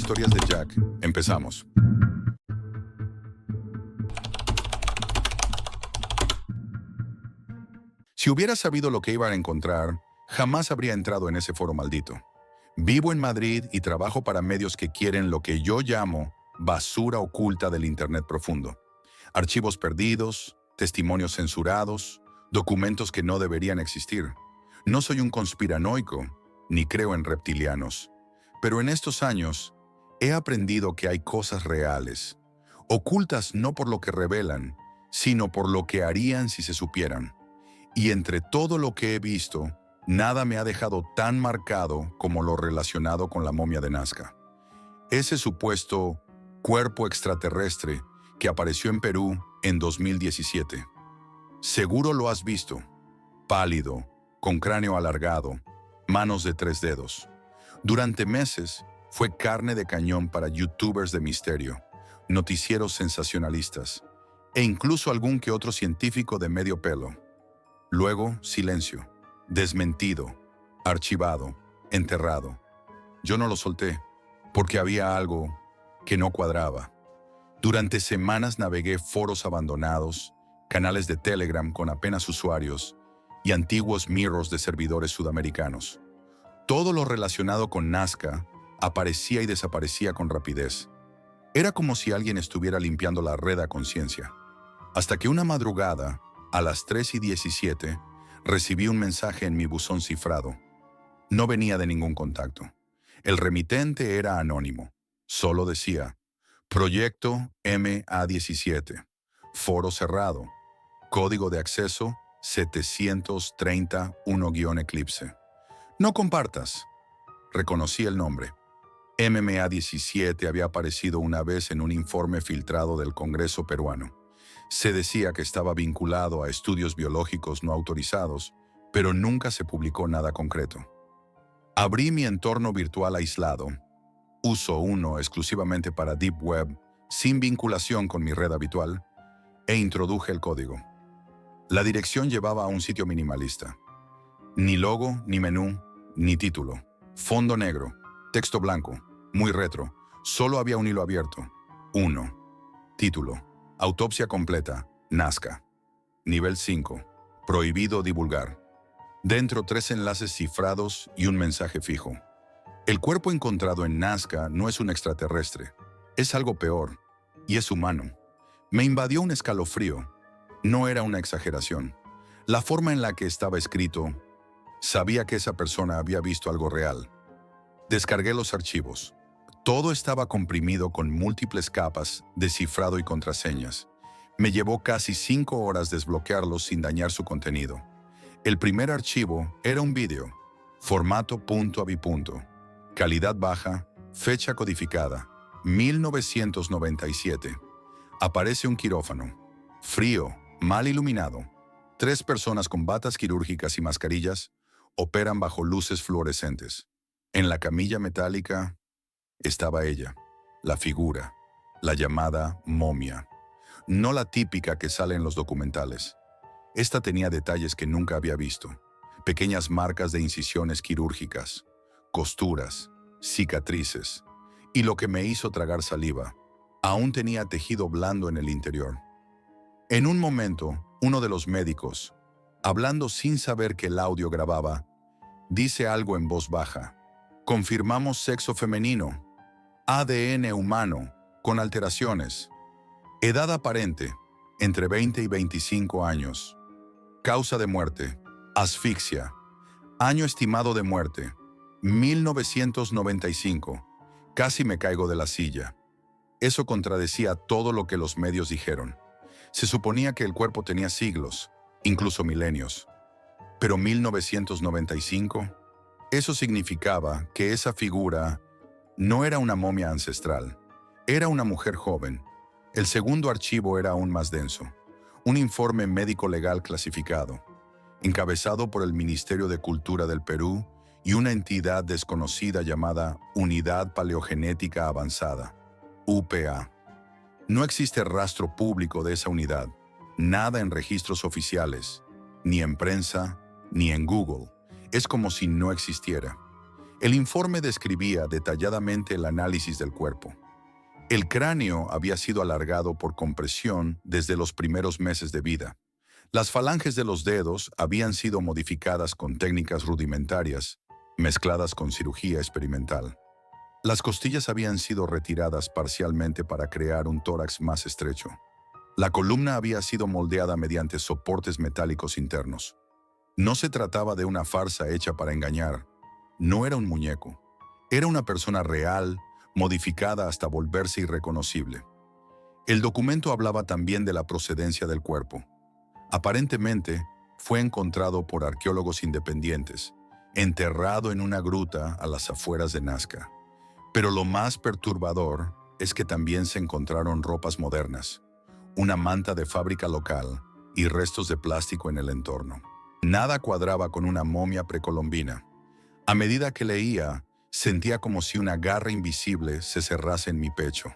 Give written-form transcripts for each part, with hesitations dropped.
Historias de Jack. Empezamos. Si hubiera sabido lo que iba a encontrar, jamás habría entrado en ese foro maldito. Vivo en Madrid y trabajo para medios que quieren lo que yo llamo basura oculta del Internet profundo. Archivos perdidos, testimonios censurados, documentos que no deberían existir. No soy un conspiranoico, ni creo en reptilianos. Pero en estos años he aprendido que hay cosas reales, ocultas no por lo que revelan, sino por lo que harían si se supieran. Y entre todo lo que he visto, nada me ha dejado tan marcado como lo relacionado con la momia de Nazca. Ese supuesto cuerpo extraterrestre que apareció en Perú en 2017. Seguro lo has visto. Pálido, con cráneo alargado, manos de 3 dedos. Durante meses fue carne de cañón para youtubers de misterio, noticieros sensacionalistas e incluso algún que otro científico de medio pelo. Luego, silencio, desmentido, archivado, enterrado. Yo no lo solté, porque había algo que no cuadraba. Durante semanas navegué foros abandonados, canales de Telegram con apenas usuarios y antiguos mirrors de servidores sudamericanos. Todo lo relacionado con Nazca aparecía y desaparecía con rapidez. Era como si alguien estuviera limpiando la red a conciencia. Hasta que una madrugada, a las 3:17, recibí un mensaje en mi buzón cifrado. No venía de ningún contacto. El remitente era anónimo. Solo decía, Proyecto MA17, foro cerrado, código de acceso 731-Eclipse. No compartas. Reconocí el nombre. MMA17 había aparecido una vez en un informe filtrado del Congreso peruano. Se decía que estaba vinculado a estudios biológicos no autorizados, pero nunca se publicó nada concreto. Abrí mi entorno virtual aislado. Uso uno exclusivamente para Deep Web, sin vinculación con mi red habitual, e introduje el código. La dirección llevaba a un sitio minimalista. Ni logo, ni menú, ni título. Fondo negro, texto blanco, muy retro. Solo había un hilo abierto. 1. Título. Autopsia completa. Nazca. Nivel 5. Prohibido divulgar. Dentro 3 enlaces cifrados y un mensaje fijo. El cuerpo encontrado en Nazca no es un extraterrestre. Es algo peor. Y es humano. Me invadió un escalofrío. No era una exageración. La forma en la que estaba escrito, sabía que esa persona había visto algo real. Descargué los archivos. Todo estaba comprimido con múltiples capas de cifrado y contraseñas. Me llevó casi 5 horas desbloquearlos sin dañar su contenido. El primer archivo era un vídeo, formato .avi. Calidad baja, fecha codificada, 1997. Aparece un quirófano, frío, mal iluminado. 3 personas con batas quirúrgicas y mascarillas operan bajo luces fluorescentes. En la camilla metálica estaba ella, la figura, la llamada momia. No la típica que sale en los documentales. Esta tenía detalles que nunca había visto. Pequeñas marcas de incisiones quirúrgicas, costuras, cicatrices. Y lo que me hizo tragar saliva, aún tenía tejido blando en el interior. En un momento, uno de los médicos, hablando sin saber que el audio grababa, dice algo en voz baja. Confirmamos sexo femenino. ADN humano, con alteraciones. Edad aparente, entre 20 y 25 años. Causa de muerte, asfixia. Año estimado de muerte, 1995. Casi me caigo de la silla. Eso contradecía todo lo que los medios dijeron. Se suponía que el cuerpo tenía siglos, incluso milenios. Pero 1995, eso significaba que esa figura no era una momia ancestral, era una mujer joven. El segundo archivo era aún más denso, un informe médico-legal clasificado, encabezado por el Ministerio de Cultura del Perú y una entidad desconocida llamada Unidad Paleogenética Avanzada, UPA. No existe rastro público de esa unidad, nada en registros oficiales, ni en prensa, ni en Google. Es como si no existiera. El informe describía detalladamente el análisis del cuerpo. El cráneo había sido alargado por compresión desde los primeros meses de vida. Las falanges de los dedos habían sido modificadas con técnicas rudimentarias, mezcladas con cirugía experimental. Las costillas habían sido retiradas parcialmente para crear un tórax más estrecho. La columna había sido moldeada mediante soportes metálicos internos. No se trataba de una farsa hecha para engañar. No era un muñeco. Era una persona real, modificada hasta volverse irreconocible. El documento hablaba también de la procedencia del cuerpo. Aparentemente, fue encontrado por arqueólogos independientes, enterrado en una gruta a las afueras de Nazca. Pero lo más perturbador es que también se encontraron ropas modernas, una manta de fábrica local y restos de plástico en el entorno. Nada cuadraba con una momia precolombina. A medida que leía, sentía como si una garra invisible se cerrase en mi pecho.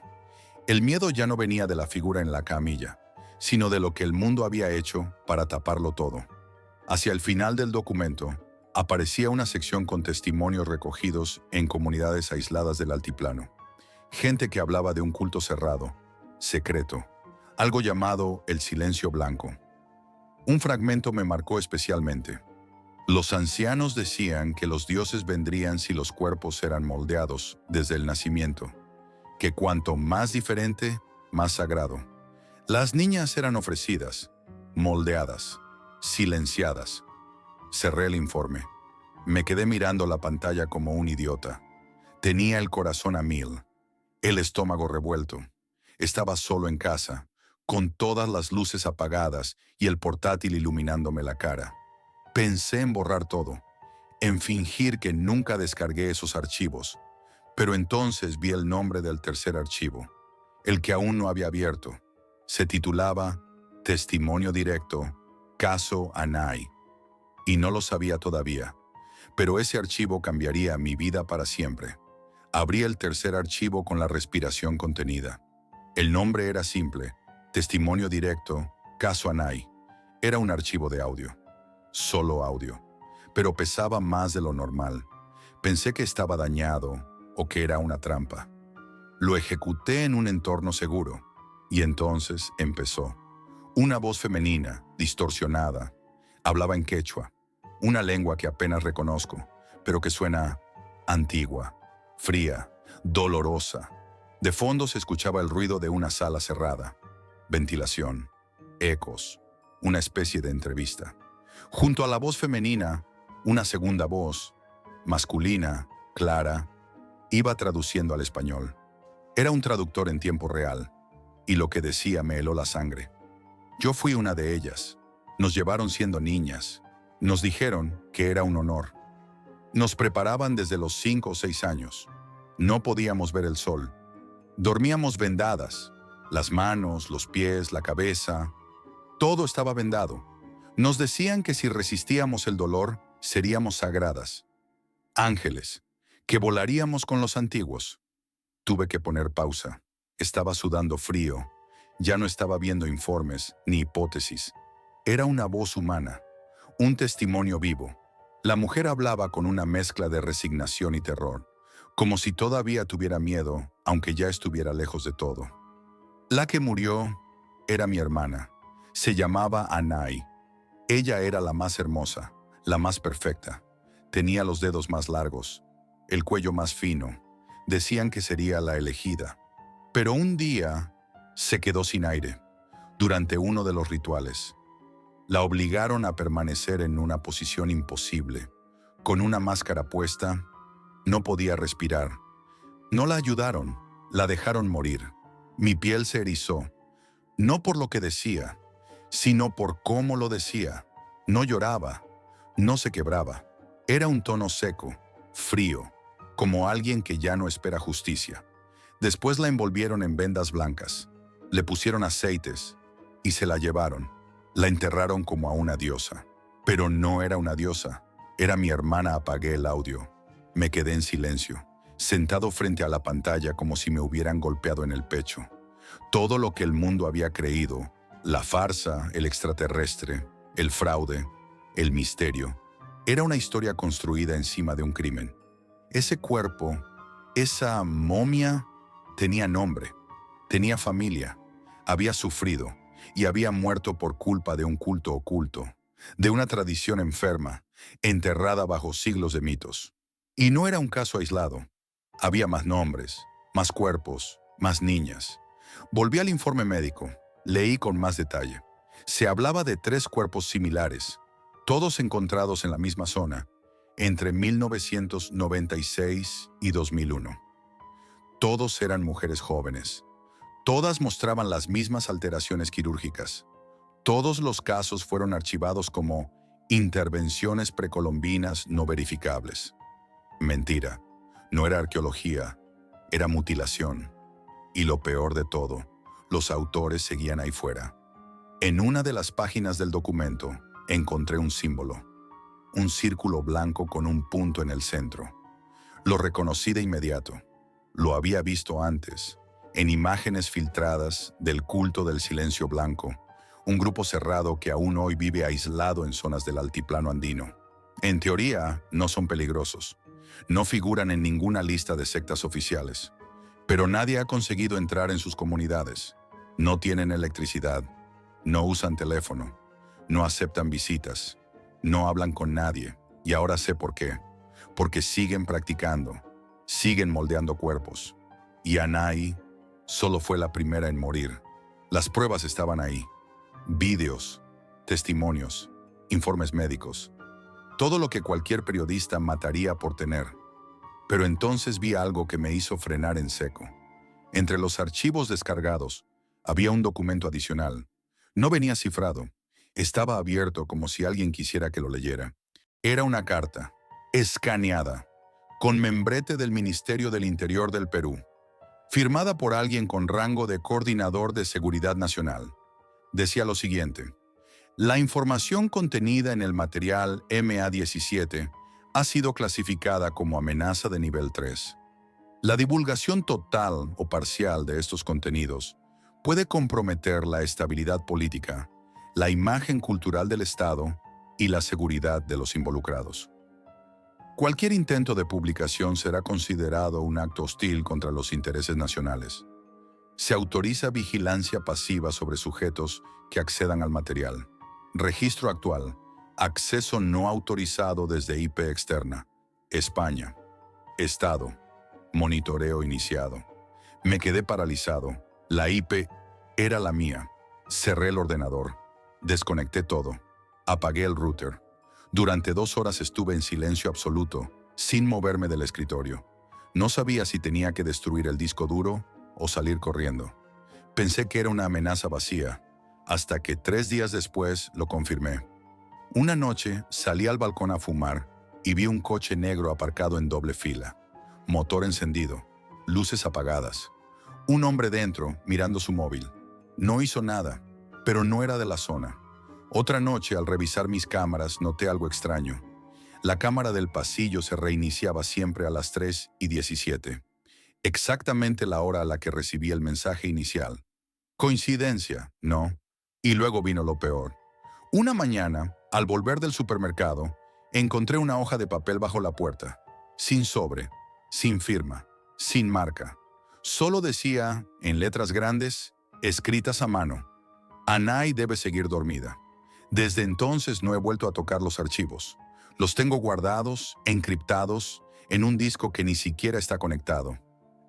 El miedo ya no venía de la figura en la camilla, sino de lo que el mundo había hecho para taparlo todo. Hacia el final del documento, aparecía una sección con testimonios recogidos en comunidades aisladas del altiplano. Gente que hablaba de un culto cerrado, secreto, algo llamado el silencio blanco. Un fragmento me marcó especialmente. Los ancianos decían que los dioses vendrían si los cuerpos eran moldeados desde el nacimiento, que cuanto más diferente, más sagrado. Las niñas eran ofrecidas, moldeadas, silenciadas. Cerré el informe. Me quedé mirando la pantalla como un idiota. Tenía el corazón a mil, el estómago revuelto. Estaba solo en casa, con todas las luces apagadas y el portátil iluminándome la cara. Pensé en borrar todo, en fingir que nunca descargué esos archivos, pero entonces vi el nombre del tercer archivo, el que aún no había abierto. Se titulaba Testimonio Directo, Caso Anay, y no lo sabía todavía, pero ese archivo cambiaría mi vida para siempre. Abrí el tercer archivo con la respiración contenida. El nombre era simple, Testimonio Directo, Caso Anay. Era un archivo de audio. Solo audio, pero pesaba más de lo normal. Pensé que estaba dañado o que era una trampa. Lo ejecuté en un entorno seguro y entonces empezó. Una voz femenina, distorsionada, hablaba en quechua, una lengua que apenas reconozco, pero que suena antigua, fría, dolorosa. De fondo se escuchaba el ruido de una sala cerrada, ventilación, ecos, una especie de entrevista. Junto a la voz femenina, una segunda voz, masculina, clara, iba traduciendo al español. Era un traductor en tiempo real, y lo que decía me heló la sangre. Yo fui una de ellas. Nos llevaron siendo niñas. Nos dijeron que era un honor. Nos preparaban desde los 5 o 6 años. No podíamos ver el sol. Dormíamos vendadas. Las manos, los pies, la cabeza. Todo estaba vendado. Nos decían que si resistíamos el dolor, seríamos sagradas. Ángeles, que volaríamos con los antiguos. Tuve que poner pausa. Estaba sudando frío. Ya no estaba viendo informes ni hipótesis. Era una voz humana, un testimonio vivo. La mujer hablaba con una mezcla de resignación y terror, como si todavía tuviera miedo, aunque ya estuviera lejos de todo. La que murió era mi hermana. Se llamaba Anay. Ella era la más hermosa, la más perfecta. Tenía los dedos más largos, el cuello más fino. Decían que sería la elegida. Pero un día se quedó sin aire, durante uno de los rituales. La obligaron a permanecer en una posición imposible. Con una máscara puesta, no podía respirar. No la ayudaron, la dejaron morir. Mi piel se erizó, no por lo que decía, sino por cómo lo decía. No lloraba, no se quebraba. Era un tono seco, frío, como alguien que ya no espera justicia. Después la envolvieron en vendas blancas, le pusieron aceites y se la llevaron. La enterraron como a una diosa. Pero no era una diosa, era mi hermana. Apagué el audio. Me quedé en silencio, sentado frente a la pantalla como si me hubieran golpeado en el pecho. Todo lo que el mundo había creído, la farsa, el extraterrestre, el fraude, el misterio, era una historia construida encima de un crimen. Ese cuerpo, esa momia, tenía nombre, tenía familia, había sufrido y había muerto por culpa de un culto oculto, de una tradición enferma, enterrada bajo siglos de mitos. Y no era un caso aislado. Había más nombres, más cuerpos, más niñas. Volví al informe médico, leí con más detalle. Se hablaba de 3 cuerpos similares, todos encontrados en la misma zona, entre 1996 y 2001. Todos eran mujeres jóvenes. Todas mostraban las mismas alteraciones quirúrgicas. Todos los casos fueron archivados como intervenciones precolombinas no verificables. Mentira, no era arqueología, era mutilación. Y lo peor de todo, los autores seguían ahí fuera. En una de las páginas del documento encontré un símbolo, un círculo blanco con un punto en el centro. Lo reconocí de inmediato. Lo había visto antes, en imágenes filtradas del culto del silencio blanco, un grupo cerrado que aún hoy vive aislado en zonas del altiplano andino. En teoría, no son peligrosos. No figuran en ninguna lista de sectas oficiales. Pero nadie ha conseguido entrar en sus comunidades. No tienen electricidad, no usan teléfono, no aceptan visitas, no hablan con nadie. Y ahora sé por qué. Porque siguen practicando, siguen moldeando cuerpos. Y Anahí solo fue la primera en morir. Las pruebas estaban ahí. Vídeos, testimonios, informes médicos. Todo lo que cualquier periodista mataría por tener. Pero entonces vi algo que me hizo frenar en seco. Entre los archivos descargados había un documento adicional. No venía cifrado. Estaba abierto como si alguien quisiera que lo leyera. Era una carta, escaneada, con membrete del Ministerio del Interior del Perú, firmada por alguien con rango de coordinador de seguridad nacional. Decía lo siguiente: la información contenida en el material MA-17 ha sido clasificada como amenaza de nivel 3. La divulgación total o parcial de estos contenidos puede comprometer la estabilidad política, la imagen cultural del Estado y la seguridad de los involucrados. Cualquier intento de publicación será considerado un acto hostil contra los intereses nacionales. Se autoriza vigilancia pasiva sobre sujetos que accedan al material. Registro actual. Acceso no autorizado desde IP externa. España. Estado. Monitoreo iniciado. Me quedé paralizado. La IP era la mía. Cerré el ordenador. Desconecté todo. Apagué el router. Durante 2 horas estuve en silencio absoluto, sin moverme del escritorio. No sabía si tenía que destruir el disco duro o salir corriendo. Pensé que era una amenaza vacía, hasta que 3 días después lo confirmé. Una noche salí al balcón a fumar y vi un coche negro aparcado en doble fila. Motor encendido, luces apagadas. Un hombre dentro, mirando su móvil. No hizo nada, pero no era de la zona. Otra noche, al revisar mis cámaras, noté algo extraño. La cámara del pasillo se reiniciaba siempre a las 3:17. Exactamente la hora a la que recibí el mensaje inicial. ¿Coincidencia? No. Y luego vino lo peor. Una mañana, al volver del supermercado, encontré una hoja de papel bajo la puerta. Sin sobre, sin firma, sin marca. Solo decía, en letras grandes, escritas a mano: Anahí debe seguir dormida. Desde entonces no he vuelto a tocar los archivos. Los tengo guardados, encriptados, en un disco que ni siquiera está conectado.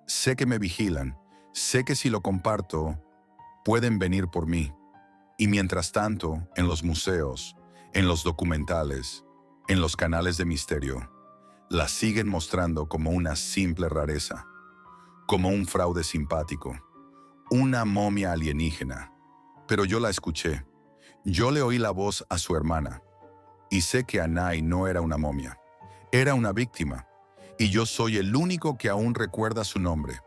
Sé que me vigilan, sé que si lo comparto, pueden venir por mí. Y mientras tanto, en los museos, en los documentales, en los canales de misterio, la siguen mostrando como una simple rareza, como un fraude simpático, una momia alienígena. Pero yo la escuché. Yo le oí la voz a su hermana, y sé que Anahí no era una momia, era una víctima, y yo soy el único que aún recuerda su nombre.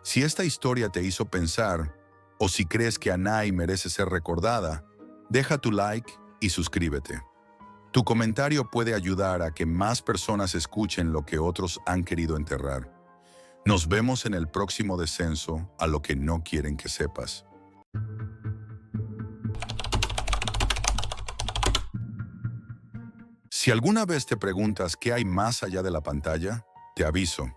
Si esta historia te hizo pensar, o si crees que Anahí merece ser recordada, deja tu like y suscríbete. Tu comentario puede ayudar a que más personas escuchen lo que otros han querido enterrar. Nos vemos en el próximo descenso a lo que no quieren que sepas. Si alguna vez te preguntas qué hay más allá de la pantalla, Te aviso,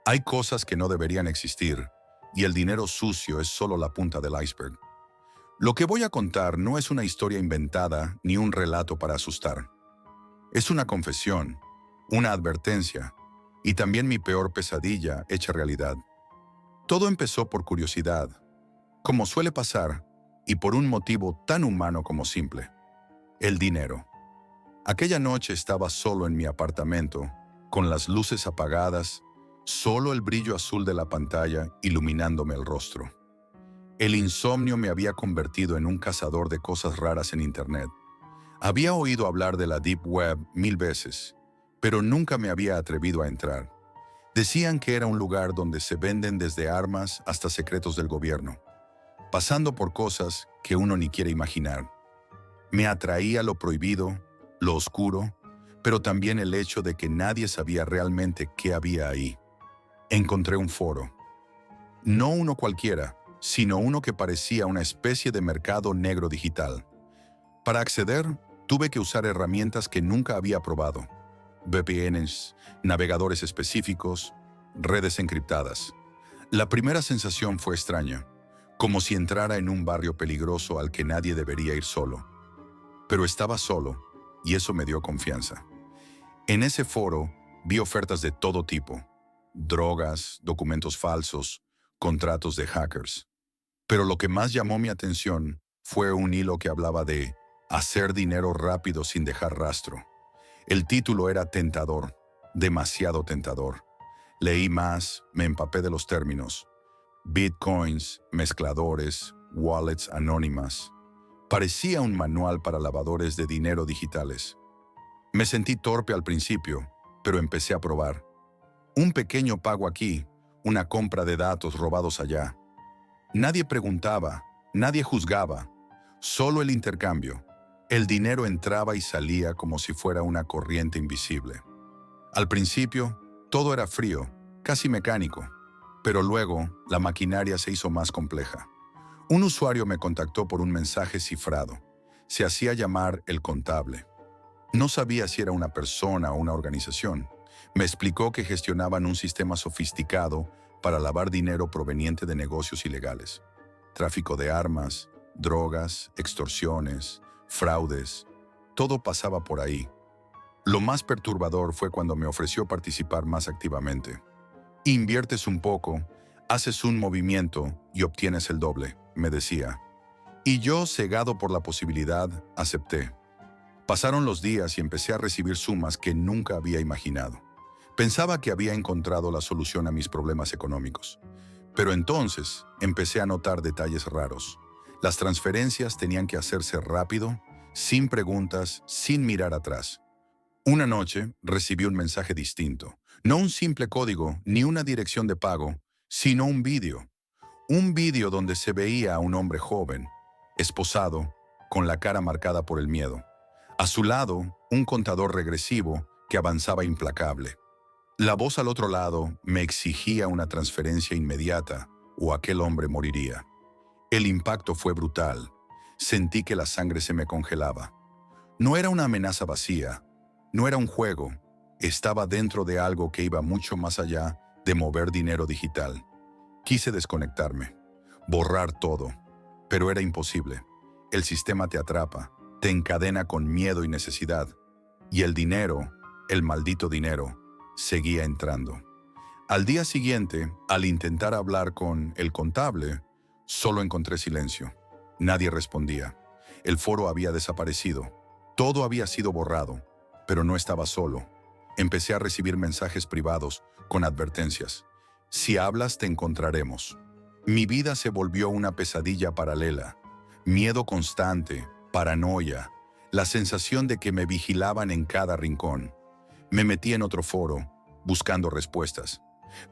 hay cosas que no deberían existir y el dinero sucio es solo la punta del iceberg. Lo que voy a contar no es una historia inventada ni un relato para asustar. Es una confesión, una advertencia y también mi peor pesadilla hecha realidad. Todo empezó por curiosidad, como suele pasar, y por un motivo tan humano como simple: el dinero. Aquella noche estaba solo en mi apartamento, con las luces apagadas, solo el brillo azul de la pantalla iluminándome el rostro. El insomnio me había convertido en un cazador de cosas raras en Internet. Había oído hablar de la Deep Web 1000 veces, pero nunca me había atrevido a entrar. Decían que era un lugar donde se venden desde armas hasta secretos del gobierno, pasando por cosas que uno ni quiere imaginar. Me atraía lo prohibido, lo oscuro, pero también el hecho de que nadie sabía realmente qué había ahí. Encontré un foro. No uno cualquiera, sino uno que parecía una especie de mercado negro digital. Para acceder, tuve que usar herramientas que nunca había probado: VPNs, navegadores específicos, redes encriptadas. La primera sensación fue extraña, como si entrara en un barrio peligroso al que nadie debería ir solo. Pero estaba solo, y eso me dio confianza. En ese foro vi ofertas de todo tipo: drogas, documentos falsos, contratos de hackers. Pero lo que más llamó mi atención fue un hilo que hablaba de hacer dinero rápido sin dejar rastro. El título era tentador, demasiado tentador. Leí más, me empapé de los términos: bitcoins, mezcladores, wallets anónimas. Parecía un manual para lavadores de dinero digitales. Me sentí torpe al principio, pero empecé a probar. Un pequeño pago aquí, una compra de datos robados allá. Nadie preguntaba, nadie juzgaba, solo el intercambio. El dinero entraba y salía como si fuera una corriente invisible. Al principio, todo era frío, casi mecánico, pero luego la maquinaria se hizo más compleja. Un usuario me contactó por un mensaje cifrado. Se hacía llamar el contable. No sabía si era una persona o una organización. Me explicó que gestionaban un sistema sofisticado para lavar dinero proveniente de negocios ilegales: tráfico de armas, drogas, extorsiones, fraudes. Todo pasaba por ahí. Lo más perturbador fue cuando me ofreció participar más activamente. Inviertes un poco, haces un movimiento y obtienes el doble, me decía. Y yo, cegado por la posibilidad, acepté. Pasaron los días y empecé a recibir sumas que nunca había imaginado. Pensaba que había encontrado la solución a mis problemas económicos. Pero entonces empecé a notar detalles raros. Las transferencias tenían que hacerse rápido, sin preguntas, sin mirar atrás. Una noche recibí un mensaje distinto. No un simple código ni una dirección de pago, sino un vídeo. Un vídeo donde se veía a un hombre joven, esposado, con la cara marcada por el miedo. A su lado, un contador regresivo que avanzaba implacable. La voz al otro lado me exigía una transferencia inmediata o aquel hombre moriría. El impacto fue brutal. Sentí que la sangre se me congelaba. No era una amenaza vacía, no era un juego. Estaba dentro de algo que iba mucho más allá de mover dinero digital. Quise desconectarme, borrar todo, pero era imposible. El sistema te atrapa, te encadena con miedo y necesidad. Y el dinero, el maldito dinero, seguía entrando. Al día siguiente, al intentar hablar con el contable, solo encontré silencio. Nadie respondía. El foro había desaparecido. Todo había sido borrado, pero no estaba solo. Empecé a recibir mensajes privados con advertencias: si hablas, te encontraremos. Mi vida se volvió una pesadilla paralela. Miedo constante, paranoia, la sensación de que me vigilaban en cada rincón. Me metí en otro foro, buscando respuestas.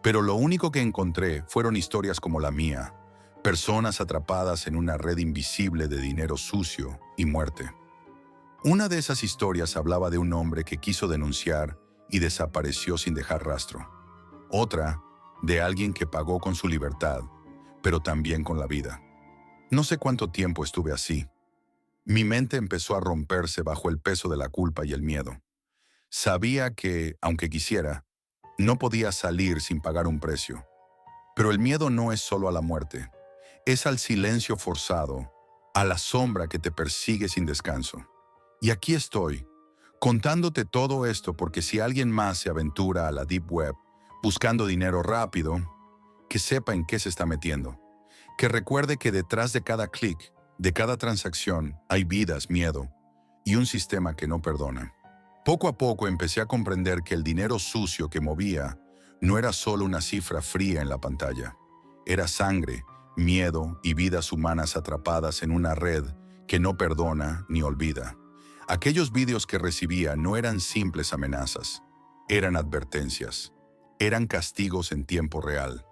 Pero lo único que encontré fueron historias como la mía, personas atrapadas en una red invisible de dinero sucio y muerte. Una de esas historias hablaba de un hombre que quiso denunciar y desapareció sin dejar rastro. Otra, de alguien que pagó con su libertad, pero también con la vida. No sé cuánto tiempo estuve así. Mi mente empezó a romperse bajo el peso de la culpa y el miedo. Sabía que, aunque quisiera, No podía salir sin pagar un precio. Pero el miedo no es solo a la muerte, es al silencio forzado, a la sombra que te persigue sin descanso. Y aquí estoy, contándote todo esto porque si alguien más se aventura a la Deep Web buscando dinero rápido, que sepa en qué se está metiendo. Que recuerde que detrás de cada clic, de cada transacción, hay vidas, miedo y un sistema que no perdona. Poco a poco empecé a comprender que el dinero sucio que movía no era solo una cifra fría en la pantalla. Era sangre, miedo y vidas humanas atrapadas en una red que no perdona ni olvida. Aquellos vídeos que recibía no eran simples amenazas, eran advertencias, eran castigos en tiempo real.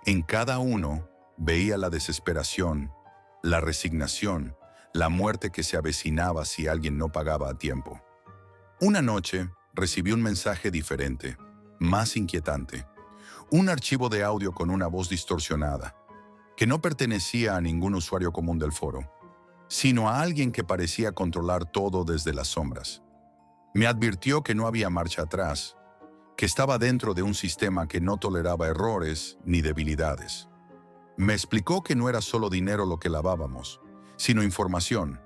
En cada uno veía la desesperación, la resignación, la muerte que se avecinaba si alguien no pagaba a tiempo. Una noche recibí un mensaje diferente, más inquietante. Un archivo de audio con una voz distorsionada, que no pertenecía a ningún usuario común del foro, sino a alguien que parecía controlar todo desde las sombras. Me advirtió que no había marcha atrás, que estaba dentro de un sistema que no toleraba errores ni debilidades. Me explicó que no era solo dinero lo que lavábamos, sino información,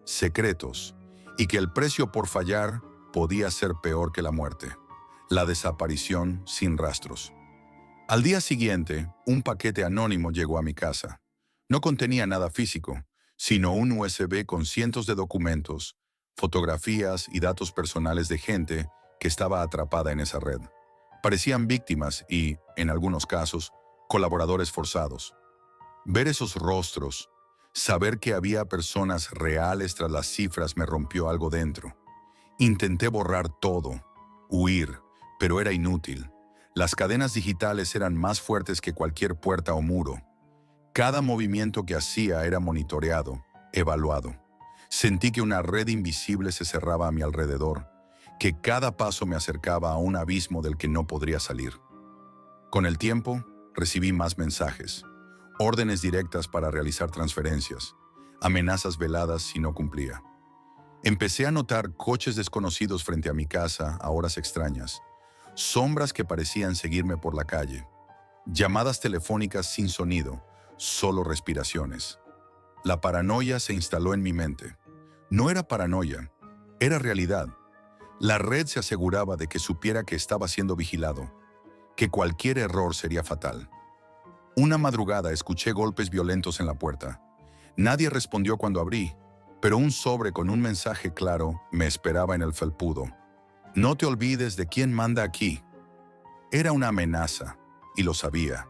secretos, y que el precio por fallar podía ser peor que la muerte, la desaparición sin rastros. Al día siguiente, un paquete anónimo llegó a mi casa. No contenía nada físico, sino un USB con cientos de documentos, fotografías y datos personales de gente que estaba atrapada en esa red. Parecían víctimas y, en algunos casos, colaboradores forzados. Ver esos rostros, saber que había personas reales tras las cifras me rompió algo dentro. Intenté borrar todo, huir, pero era inútil. Las cadenas digitales eran más fuertes que cualquier puerta o muro. Cada movimiento que hacía era monitoreado, evaluado. Sentí que una red invisible se cerraba a mi alrededor, que cada paso me acercaba a un abismo del que no podría salir. Con el tiempo, recibí más mensajes, órdenes directas para realizar transferencias, amenazas veladas si no cumplía. Empecé a notar coches desconocidos frente a mi casa a horas extrañas, sombras que parecían seguirme por la calle, llamadas telefónicas sin sonido, solo respiraciones. La paranoia se instaló en mi mente. No era paranoia, era realidad. La red se aseguraba de que supiera que estaba siendo vigilado, que cualquier error sería fatal. Una madrugada escuché golpes violentos en la puerta. Nadie respondió cuando abrí, pero un sobre con un mensaje claro me esperaba en el felpudo. No te olvides de quién manda aquí. Era una amenaza, y lo sabía.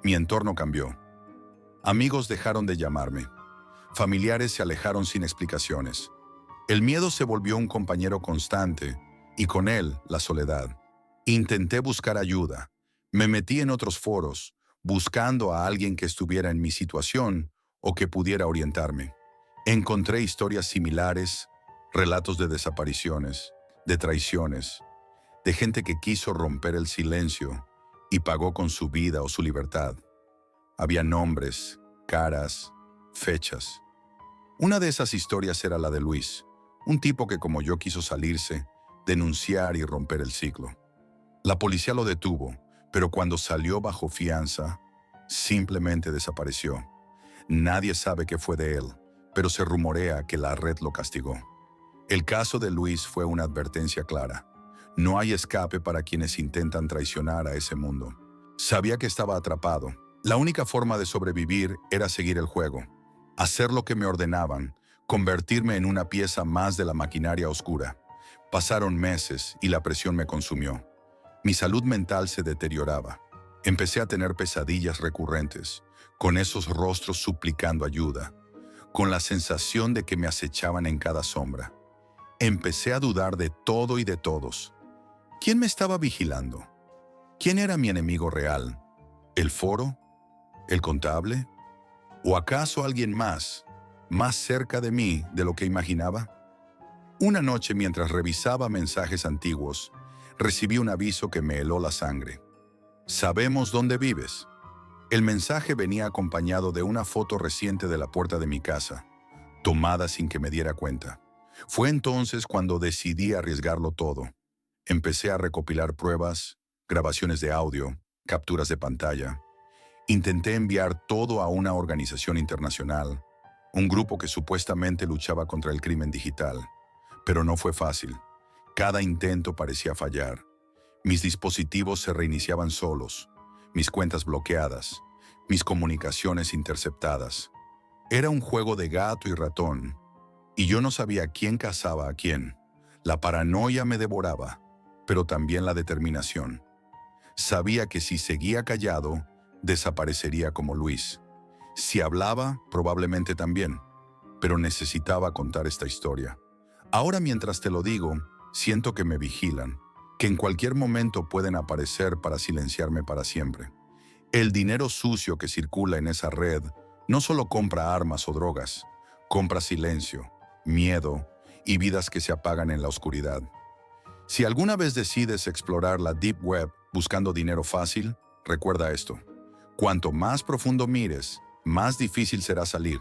Mi entorno cambió. Amigos dejaron de llamarme. Familiares se alejaron sin explicaciones. El miedo se volvió un compañero constante, y con él la soledad. Intenté buscar ayuda. Me metí en otros foros, buscando a alguien que estuviera en mi situación o que pudiera orientarme. Encontré historias similares, relatos de desapariciones, de traiciones, de gente que quiso romper el silencio y pagó con su vida o su libertad. Había nombres, caras, fechas. Una de esas historias era la de Luis, un tipo que como yo quiso salirse, denunciar y romper el ciclo. La policía lo detuvo, pero cuando salió bajo fianza, simplemente desapareció. Nadie sabe qué fue de él, pero se rumorea que la red lo castigó. El caso de Luis fue una advertencia clara. No hay escape para quienes intentan traicionar a ese mundo. Sabía que estaba atrapado. La única forma de sobrevivir era seguir el juego, hacer lo que me ordenaban, convertirme en una pieza más de la maquinaria oscura. Pasaron meses y la presión me consumió. Mi salud mental se deterioraba. Empecé a tener pesadillas recurrentes, con esos rostros suplicando ayuda, con la sensación de que me acechaban en cada sombra. Empecé a dudar de todo y de todos. ¿Quién me estaba vigilando? ¿Quién era mi enemigo real? ¿El foro? ¿El contable? ¿O acaso alguien más cerca de mí de lo que imaginaba? Una noche, mientras revisaba mensajes antiguos, recibí un aviso que me heló la sangre. Sabemos dónde vives. El mensaje venía acompañado de una foto reciente de la puerta de mi casa, tomada sin que me diera cuenta. Fue entonces cuando decidí arriesgarlo todo. Empecé a recopilar pruebas, grabaciones de audio, capturas de pantalla. Intenté enviar todo a una organización internacional, un grupo que supuestamente luchaba contra el crimen digital. Pero no fue fácil. Cada intento parecía fallar. Mis dispositivos se reiniciaban solos, mis cuentas bloqueadas, mis comunicaciones interceptadas. Era un juego de gato y ratón, y yo no sabía quién cazaba a quién. La paranoia me devoraba, pero también la determinación. Sabía que si seguía callado, desaparecería como Luis. Si hablaba, probablemente también, pero necesitaba contar esta historia. Ahora mientras te lo digo, siento que me vigilan, que en cualquier momento pueden aparecer para silenciarme para siempre. El dinero sucio que circula en esa red no solo compra armas o drogas, compra silencio, miedo y vidas que se apagan en la oscuridad. Si alguna vez decides explorar la Deep Web buscando dinero fácil, recuerda esto. Cuanto más profundo mires, más difícil será salir,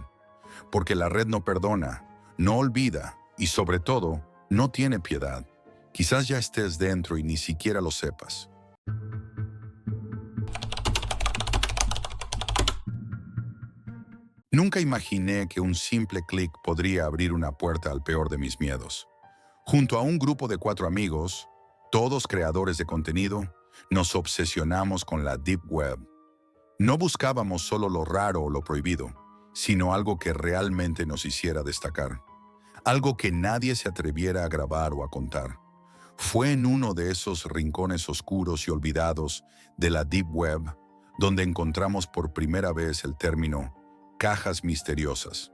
porque la red no perdona, no olvida y sobre todo, no tiene piedad. Quizás ya estés dentro y ni siquiera lo sepas. Nunca imaginé que un simple clic podría abrir una puerta al peor de mis miedos. Junto a un grupo de 4 amigos, todos creadores de contenido, nos obsesionamos con la Deep Web. No buscábamos solo lo raro o lo prohibido, sino algo que realmente nos hiciera destacar. Algo que nadie se atreviera a grabar o a contar. Fue en uno de esos rincones oscuros y olvidados de la Deep Web donde encontramos por primera vez el término cajas misteriosas.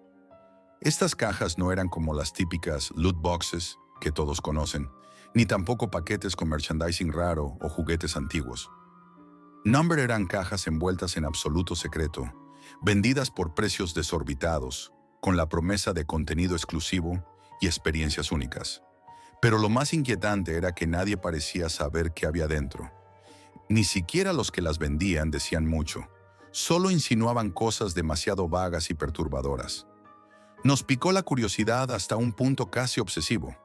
Estas cajas no eran como las típicas loot boxes que todos conocen, ni tampoco paquetes con merchandising raro o juguetes antiguos. Number eran cajas envueltas en absoluto secreto, vendidas por precios desorbitados, con la promesa de contenido exclusivo y experiencias únicas. Pero lo más inquietante era que nadie parecía saber qué había dentro. Ni siquiera los que las vendían decían mucho, solo insinuaban cosas demasiado vagas y perturbadoras. Nos picó la curiosidad hasta un punto casi obsesivo.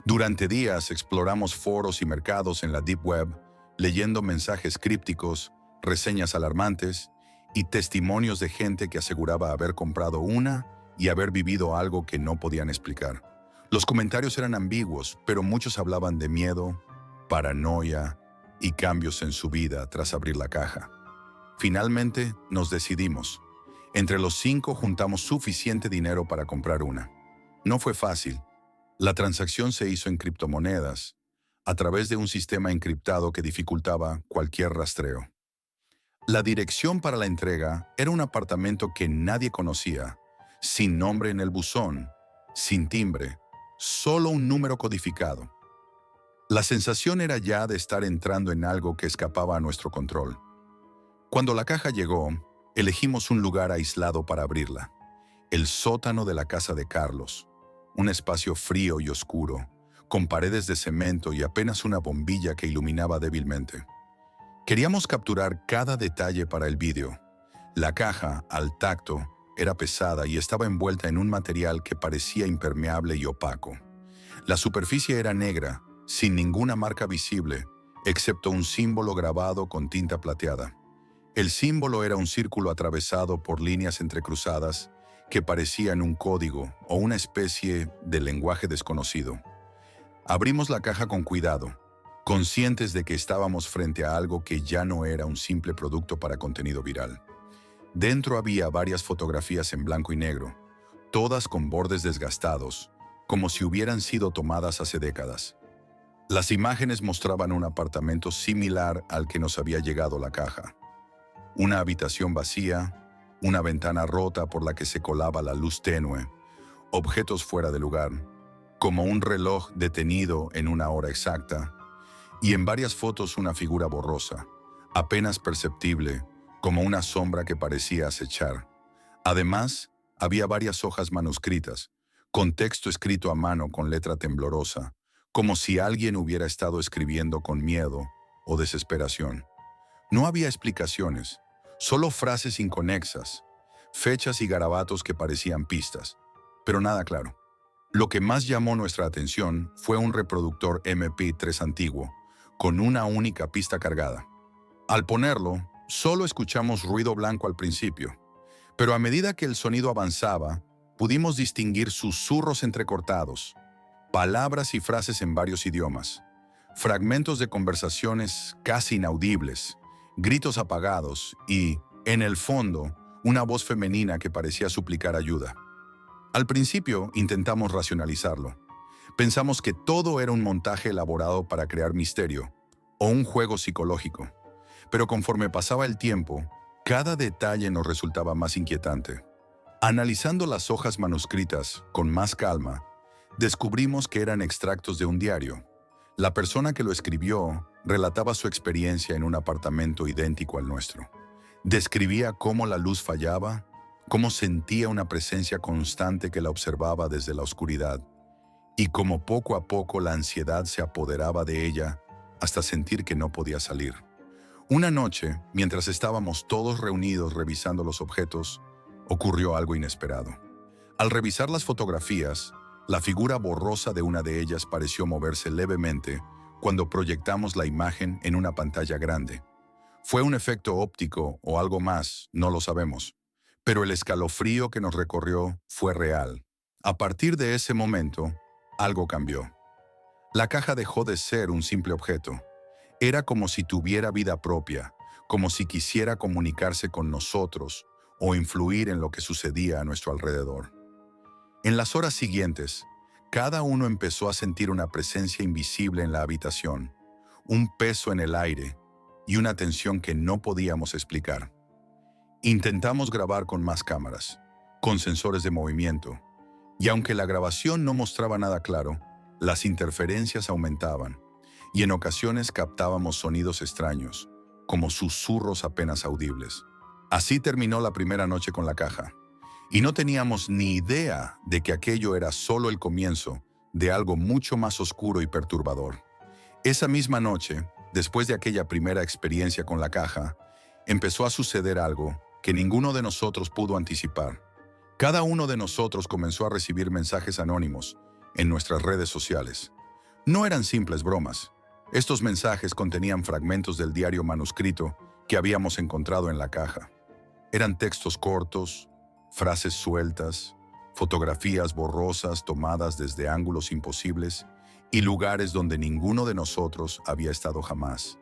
Durante días exploramos foros y mercados en la Deep Web, leyendo mensajes crípticos, reseñas alarmantes y testimonios de gente que aseguraba haber comprado una y haber vivido algo que no podían explicar. Los comentarios eran ambiguos, pero muchos hablaban de miedo, paranoia y cambios en su vida tras abrir la caja. Finalmente, nos decidimos. Entre los 5 juntamos suficiente dinero para comprar una. No fue fácil. La transacción se hizo en criptomonedas, a través de un sistema encriptado que dificultaba cualquier rastreo. La dirección para la entrega era un apartamento que nadie conocía, sin nombre en el buzón, sin timbre, solo un número codificado. La sensación era ya de estar entrando en algo que escapaba a nuestro control. Cuando la caja llegó, elegimos un lugar aislado para abrirla, el sótano de la casa de Carlos, un espacio frío y oscuro, con paredes de cemento y apenas una bombilla que iluminaba débilmente. Queríamos capturar cada detalle para el vídeo. La caja, al tacto, era pesada y estaba envuelta en un material que parecía impermeable y opaco. La superficie era negra, sin ninguna marca visible, excepto un símbolo grabado con tinta plateada. El símbolo era un círculo atravesado por líneas entrecruzadas que parecían un código o una especie de lenguaje desconocido. Abrimos la caja con cuidado, conscientes de que estábamos frente a algo que ya no era un simple producto para contenido viral. Dentro había varias fotografías en blanco y negro, todas con bordes desgastados, como si hubieran sido tomadas hace décadas. Las imágenes mostraban un apartamento similar al que nos había llegado la caja. Una habitación vacía, una ventana rota por la que se colaba la luz tenue, objetos fuera de lugar, como un reloj detenido en una hora exacta, y en varias fotos una figura borrosa, apenas perceptible, como una sombra que parecía acechar. Además, había varias hojas manuscritas, con texto escrito a mano con letra temblorosa, como si alguien hubiera estado escribiendo con miedo o desesperación. No había explicaciones, solo frases inconexas, fechas y garabatos que parecían pistas, pero nada claro. Lo que más llamó nuestra atención fue un reproductor MP3 antiguo, con una única pista cargada. Al ponerlo, solo escuchamos ruido blanco al principio, pero a medida que el sonido avanzaba, pudimos distinguir susurros entrecortados, palabras y frases en varios idiomas, fragmentos de conversaciones casi inaudibles, gritos apagados y, en el fondo, una voz femenina que parecía suplicar ayuda. Al principio intentamos racionalizarlo. Pensamos que todo era un montaje elaborado para crear misterio o un juego psicológico. Pero conforme pasaba el tiempo, cada detalle nos resultaba más inquietante. Analizando las hojas manuscritas con más calma, descubrimos que eran extractos de un diario. La persona que lo escribió relataba su experiencia en un apartamento idéntico al nuestro. Describía cómo la luz fallaba, cómo sentía una presencia constante que la observaba desde la oscuridad, y cómo poco a poco la ansiedad se apoderaba de ella hasta sentir que no podía salir. Una noche, mientras estábamos todos reunidos revisando los objetos, ocurrió algo inesperado. Al revisar las fotografías, la figura borrosa de una de ellas pareció moverse levemente cuando proyectamos la imagen en una pantalla grande. ¿Fue un efecto óptico o algo más? No lo sabemos. Pero el escalofrío que nos recorrió fue real. A partir de ese momento, algo cambió. La caja dejó de ser un simple objeto. Era como si tuviera vida propia, como si quisiera comunicarse con nosotros o influir en lo que sucedía a nuestro alrededor. En las horas siguientes, cada uno empezó a sentir una presencia invisible en la habitación, un peso en el aire y una tensión que no podíamos explicar. Intentamos grabar con más cámaras, con sensores de movimiento, y aunque la grabación no mostraba nada claro, las interferencias aumentaban, y en ocasiones captábamos sonidos extraños, como susurros apenas audibles. Así terminó la primera noche con la caja, y no teníamos ni idea de que aquello era solo el comienzo de algo mucho más oscuro y perturbador. Esa misma noche, después de aquella primera experiencia con la caja, empezó a suceder algo que ninguno de nosotros pudo anticipar. Cada uno de nosotros comenzó a recibir mensajes anónimos en nuestras redes sociales. No eran simples bromas. Estos mensajes contenían fragmentos del diario manuscrito que habíamos encontrado en la caja. Eran textos cortos, frases sueltas, fotografías borrosas tomadas desde ángulos imposibles y lugares donde ninguno de nosotros había estado jamás.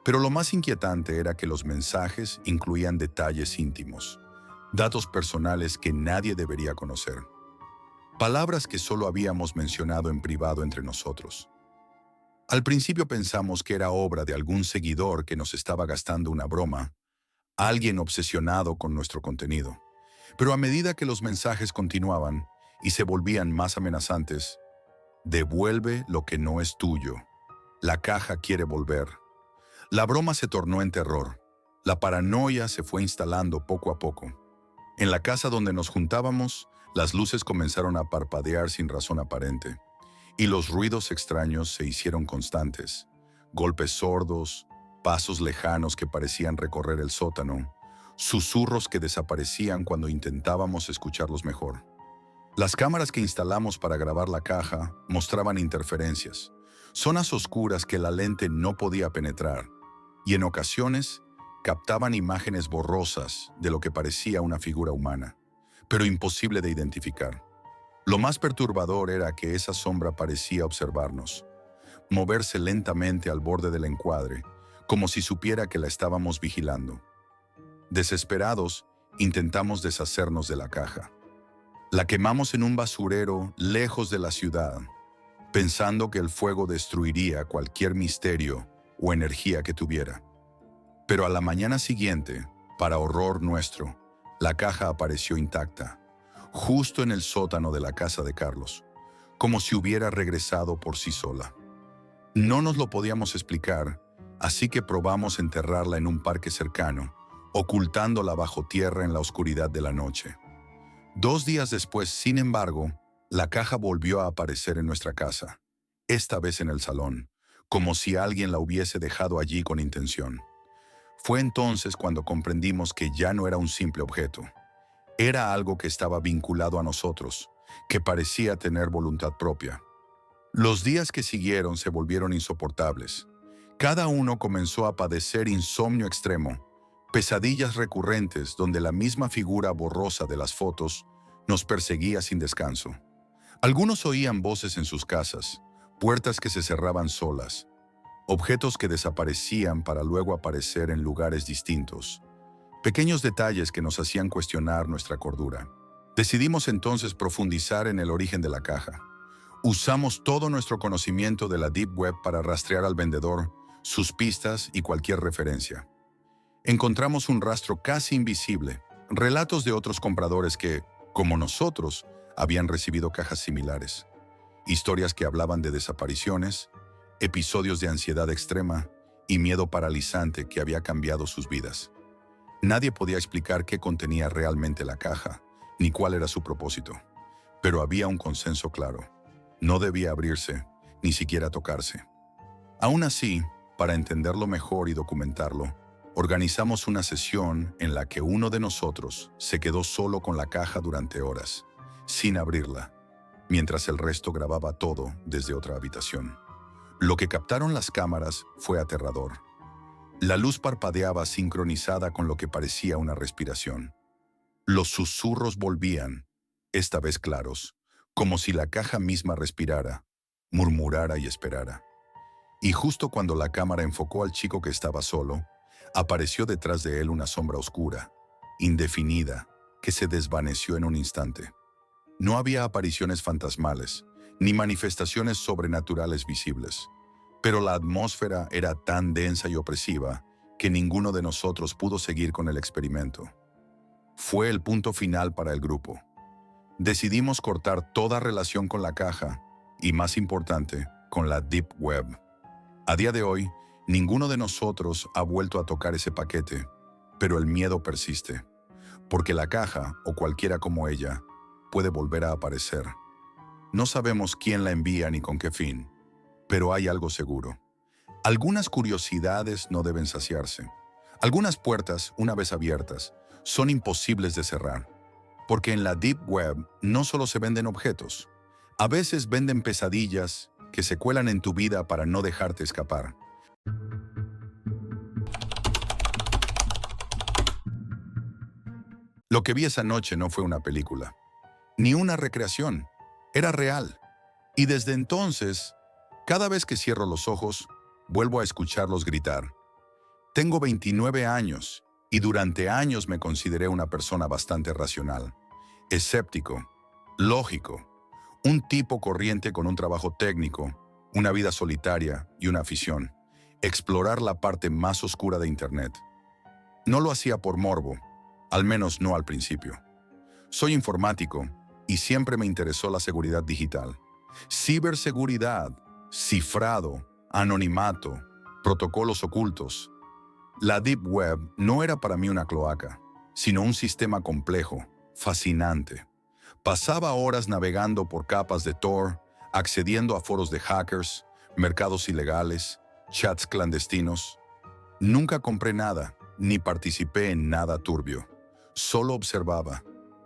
Pero lo más inquietante era que los mensajes incluían detalles íntimos, datos personales que nadie debería conocer, palabras que solo habíamos mencionado en privado entre nosotros. Al principio pensamos que era obra de algún seguidor que nos estaba gastando una broma, alguien obsesionado con nuestro contenido. Pero a medida que los mensajes continuaban y se volvían más amenazantes, devuelve lo que no es tuyo. La caja quiere volver. La broma se tornó en terror. La paranoia se fue instalando poco a poco. En la casa donde nos juntábamos, las luces comenzaron a parpadear sin razón aparente, y los ruidos extraños se hicieron constantes. Golpes sordos, pasos lejanos que parecían recorrer el sótano, susurros que desaparecían cuando intentábamos escucharlos mejor. Las cámaras que instalamos para grabar la caja mostraban interferencias, zonas oscuras que la lente no podía penetrar, y en ocasiones captaban imágenes borrosas de lo que parecía una figura humana, pero imposible de identificar. Lo más perturbador era que esa sombra parecía observarnos, moverse lentamente al borde del encuadre, como si supiera que la estábamos vigilando. Desesperados, intentamos deshacernos de la caja. La quemamos en un basurero lejos de la ciudad, pensando que el fuego destruiría cualquier misterio o energía que tuviera. Pero a la mañana siguiente, para horror nuestro, la caja apareció intacta, justo en el sótano de la casa de Carlos, como si hubiera regresado por sí sola. No nos lo podíamos explicar, así que probamos enterrarla en un parque cercano, ocultándola bajo tierra en la oscuridad de la noche. 2 días después, sin embargo, la caja volvió a aparecer en nuestra casa, esta vez en el salón, como si alguien la hubiese dejado allí con intención. Fue entonces cuando comprendimos que ya no era un simple objeto. Era algo que estaba vinculado a nosotros, que parecía tener voluntad propia. Los días que siguieron se volvieron insoportables. Cada uno comenzó a padecer insomnio extremo, pesadillas recurrentes donde la misma figura borrosa de las fotos nos perseguía sin descanso. Algunos oían voces en sus casas, puertas que se cerraban solas, objetos que desaparecían para luego aparecer en lugares distintos, pequeños detalles que nos hacían cuestionar nuestra cordura. Decidimos entonces profundizar en el origen de la caja. Usamos todo nuestro conocimiento de la Deep Web para rastrear al vendedor, sus pistas y cualquier referencia. Encontramos un rastro casi invisible, relatos de otros compradores que, como nosotros, habían recibido cajas similares, historias que hablaban de desapariciones, episodios de ansiedad extrema y miedo paralizante que había cambiado sus vidas. Nadie podía explicar qué contenía realmente la caja, ni cuál era su propósito, pero había un consenso claro. No debía abrirse, ni siquiera tocarse. Aún así, para entenderlo mejor y documentarlo, organizamos una sesión en la que uno de nosotros se quedó solo con la caja durante horas, sin abrirla, mientras el resto grababa todo desde otra habitación. Lo que captaron las cámaras fue aterrador. La luz parpadeaba sincronizada con lo que parecía una respiración. Los susurros volvían, esta vez claros, como si la caja misma respirara, murmurara y esperara. Y justo cuando la cámara enfocó al chico que estaba solo, apareció detrás de él una sombra oscura, indefinida, que se desvaneció en un instante. No había apariciones fantasmales, ni manifestaciones sobrenaturales visibles, pero la atmósfera era tan densa y opresiva que ninguno de nosotros pudo seguir con el experimento. Fue el punto final para el grupo. Decidimos cortar toda relación con la caja y, más importante, con la Deep Web. A día de hoy, ninguno de nosotros ha vuelto a tocar ese paquete, pero el miedo persiste, porque la caja, o cualquiera como ella, puede volver a aparecer. No sabemos quién la envía ni con qué fin, pero hay algo seguro. Algunas curiosidades no deben saciarse. Algunas puertas, una vez abiertas, son imposibles de cerrar, porque en la Deep Web no solo se venden objetos, a veces venden pesadillas que se cuelan en tu vida para no dejarte escapar. Lo que vi esa noche no fue una película, ni una recreación, era real. Y desde entonces, cada vez que cierro los ojos, vuelvo a escucharlos gritar. Tengo 29 años y durante años me consideré una persona bastante racional, escéptico, lógico, un tipo corriente con un trabajo técnico, una vida solitaria y una afición, explorar la parte más oscura de Internet. No lo hacía por morbo, al menos no al principio. Soy informático y siempre me interesó la seguridad digital. Ciberseguridad, cifrado, anonimato, protocolos ocultos. La Deep Web no era para mí una cloaca, sino un sistema complejo, fascinante. Pasaba horas navegando por capas de Tor, accediendo a foros de hackers, mercados ilegales, chats clandestinos. Nunca compré nada, ni participé en nada turbio. Solo observaba,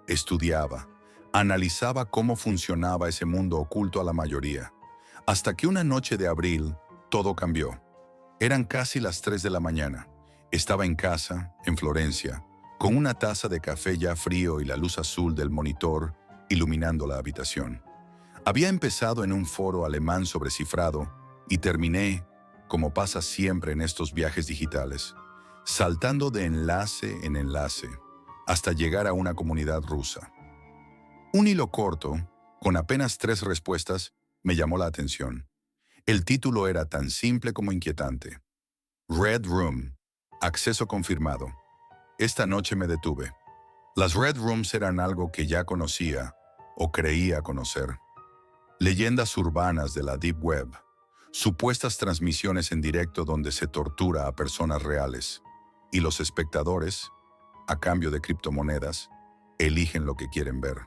estudiaba, analizaba cómo funcionaba ese mundo oculto a la mayoría. Hasta que una noche de abril, todo cambió. Eran casi las 3 de la mañana. Estaba en casa, en Florencia, con una taza de café ya frío y la luz azul del monitor iluminando la habitación. Había empezado en un foro alemán sobre cifrado y terminé, como pasa siempre en estos viajes digitales, saltando de enlace en enlace hasta llegar a una comunidad rusa. Un hilo corto, con apenas 3 respuestas, me llamó la atención. El título era tan simple como inquietante. Red Room. Acceso confirmado. Esta noche me detuve. Las Red Rooms eran algo que ya conocía o creía conocer. Leyendas urbanas de la Deep Web. Supuestas transmisiones en directo donde se tortura a personas reales. Y los espectadores, a cambio de criptomonedas, eligen lo que quieren ver.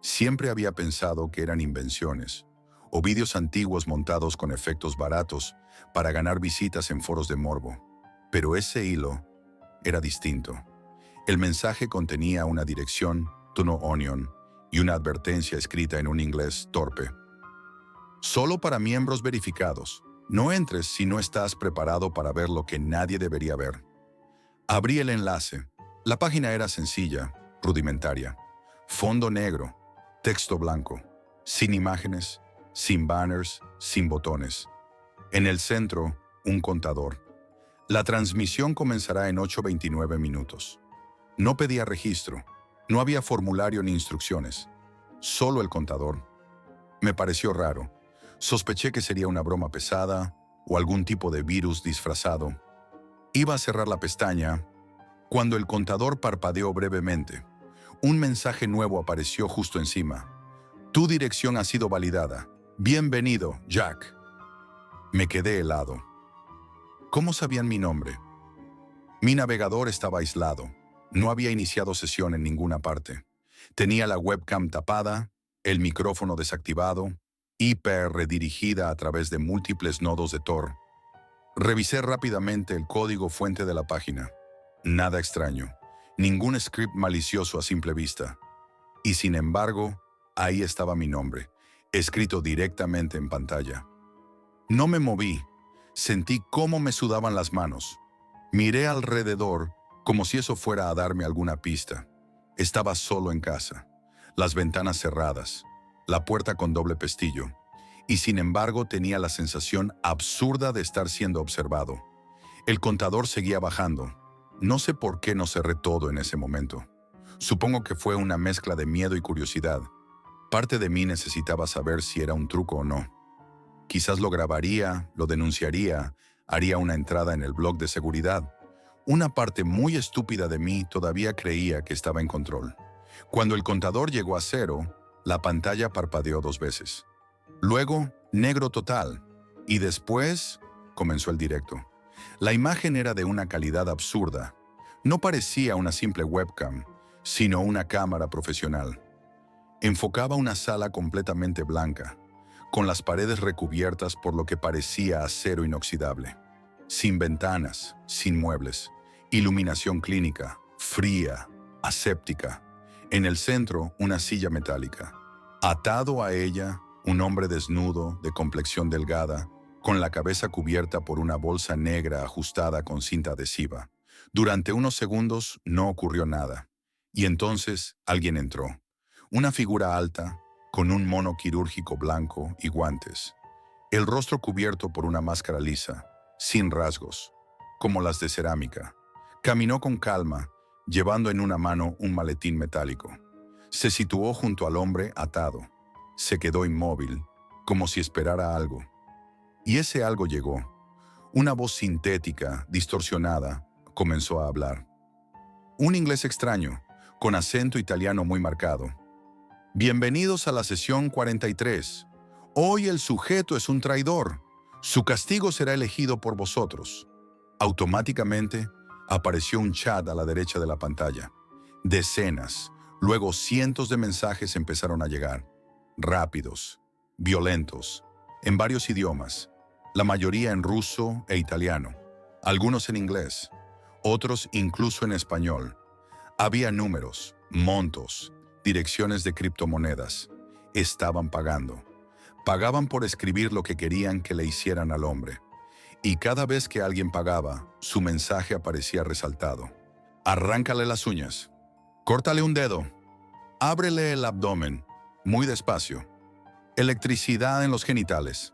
Siempre había pensado que eran invenciones o vídeos antiguos montados con efectos baratos para ganar visitas en foros de morbo. Pero ese hilo era distinto. El mensaje contenía una dirección, tono onion, y una advertencia escrita en un inglés torpe. Solo para miembros verificados. No entres si no estás preparado para ver lo que nadie debería ver. Abrí el enlace. La página era sencilla, rudimentaria. Fondo negro, texto blanco, sin imágenes, sin banners, sin botones. En el centro, un contador. La transmisión comenzará en 8:29 minutos. No pedía registro, no había formulario ni instrucciones, solo el contador. Me pareció raro. Sospeché que sería una broma pesada o algún tipo de virus disfrazado. Iba a cerrar la pestaña cuando el contador parpadeó brevemente. Un mensaje nuevo apareció justo encima. Tu dirección ha sido validada. Bienvenido, Jack. Me quedé helado. ¿Cómo sabían mi nombre? Mi navegador estaba aislado. No había iniciado sesión en ninguna parte. Tenía la webcam tapada, el micrófono desactivado, IP redirigida a través de múltiples nodos de Tor. Revisé rápidamente el código fuente de la página. Nada extraño. Ningún script malicioso a simple vista. Y sin embargo, ahí estaba mi nombre, escrito directamente en pantalla. No me moví. Sentí cómo me sudaban las manos. Miré alrededor como si eso fuera a darme alguna pista. Estaba solo en casa, las ventanas cerradas, la puerta con doble pestillo, y sin embargo tenía la sensación absurda de estar siendo observado. El contador seguía bajando. No sé por qué no cerré todo en ese momento. Supongo que fue una mezcla de miedo y curiosidad. Parte de mí necesitaba saber si era un truco o no. Quizás lo grabaría, lo denunciaría, haría una entrada en el blog de seguridad. Una parte muy estúpida de mí todavía creía que estaba en control. Cuando el contador llegó a 0, la pantalla parpadeó 2 veces. Luego, negro total. Y después, comenzó el directo. La imagen era de una calidad absurda. No parecía una simple webcam, sino una cámara profesional. Enfocaba una sala completamente blanca, con las paredes recubiertas por lo que parecía acero inoxidable. Sin ventanas, sin muebles. Iluminación clínica, fría, aséptica. En el centro, una silla metálica. Atado a ella, un hombre desnudo, de complexión delgada, con la cabeza cubierta por una bolsa negra ajustada con cinta adhesiva. Durante unos segundos no ocurrió nada. Y entonces alguien entró. Una figura alta, con un mono quirúrgico blanco y guantes. El rostro cubierto por una máscara lisa, sin rasgos, como las de cerámica. Caminó con calma, llevando en una mano un maletín metálico. Se situó junto al hombre atado. Se quedó inmóvil, como si esperara algo. Y ese algo llegó. Una voz sintética, distorsionada, comenzó a hablar. Un inglés extraño, con acento italiano muy marcado. Bienvenidos a la sesión 43. Hoy el sujeto es un traidor. Su castigo será elegido por vosotros. Automáticamente apareció un chat a la derecha de la pantalla. Decenas, luego cientos de mensajes empezaron a llegar. Rápidos, violentos, en varios idiomas. La mayoría en ruso e italiano. Algunos en inglés. Otros incluso en español. Había números, montos, direcciones de criptomonedas. Estaban pagando. Pagaban por escribir lo que querían que le hicieran al hombre. Y cada vez que alguien pagaba, su mensaje aparecía resaltado. Arráncale las uñas. Córtale un dedo. Ábrele el abdomen. Muy despacio. Electricidad en los genitales.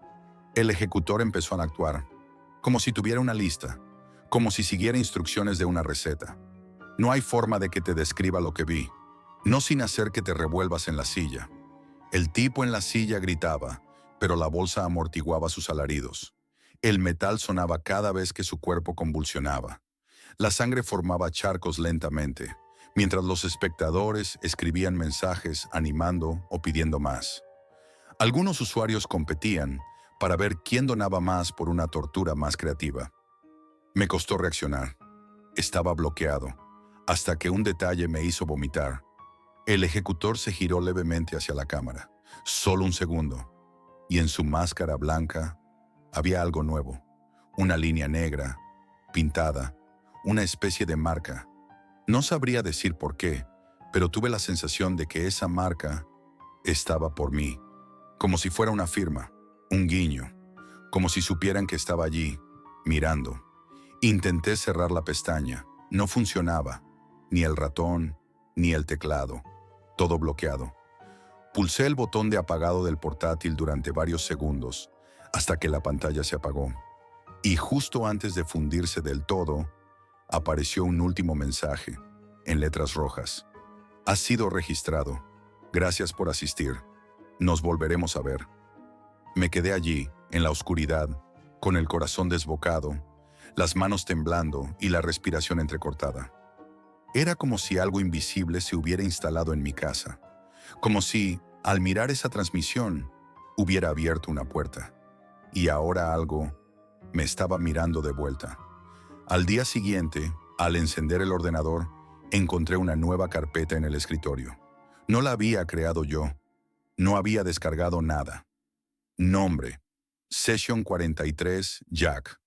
El ejecutor empezó a actuar. Como si tuviera una lista. Como si siguiera instrucciones de una receta. No hay forma de que te describa lo que vi. No sin hacer que te revuelvas en la silla. El tipo en la silla gritaba, pero la bolsa amortiguaba sus alaridos. El metal sonaba cada vez que su cuerpo convulsionaba. La sangre formaba charcos lentamente, mientras los espectadores escribían mensajes animando o pidiendo más. Algunos usuarios competían para ver quién donaba más por una tortura más creativa. Me costó reaccionar. Estaba bloqueado, hasta que un detalle me hizo vomitar. El ejecutor se giró levemente hacia la cámara, solo un segundo, y en su máscara blanca había algo nuevo, una línea negra, pintada, una especie de marca. No sabría decir por qué, pero tuve la sensación de que esa marca estaba por mí, como si fuera una firma, un guiño. como si supieran que estaba allí, mirando. Intenté cerrar la pestaña. No funcionaba. Ni el ratón, ni el teclado. Todo bloqueado. Pulsé el botón de apagado del portátil durante varios segundos, hasta que la pantalla se apagó. Y justo antes de fundirse del todo, apareció un último mensaje, en letras rojas. Has sido registrado. Gracias por asistir. Nos volveremos a ver. Me quedé allí, en la oscuridad, con el corazón desbocado, las manos temblando y la respiración entrecortada. Era como si algo invisible se hubiera instalado en mi casa, como si, al mirar esa transmisión, hubiera abierto una puerta. Y ahora algo me estaba mirando de vuelta. Al día siguiente, al encender el ordenador, encontré una nueva carpeta en el escritorio. No la había creado yo. No había descargado nada. Nombre: Session 43 Jack.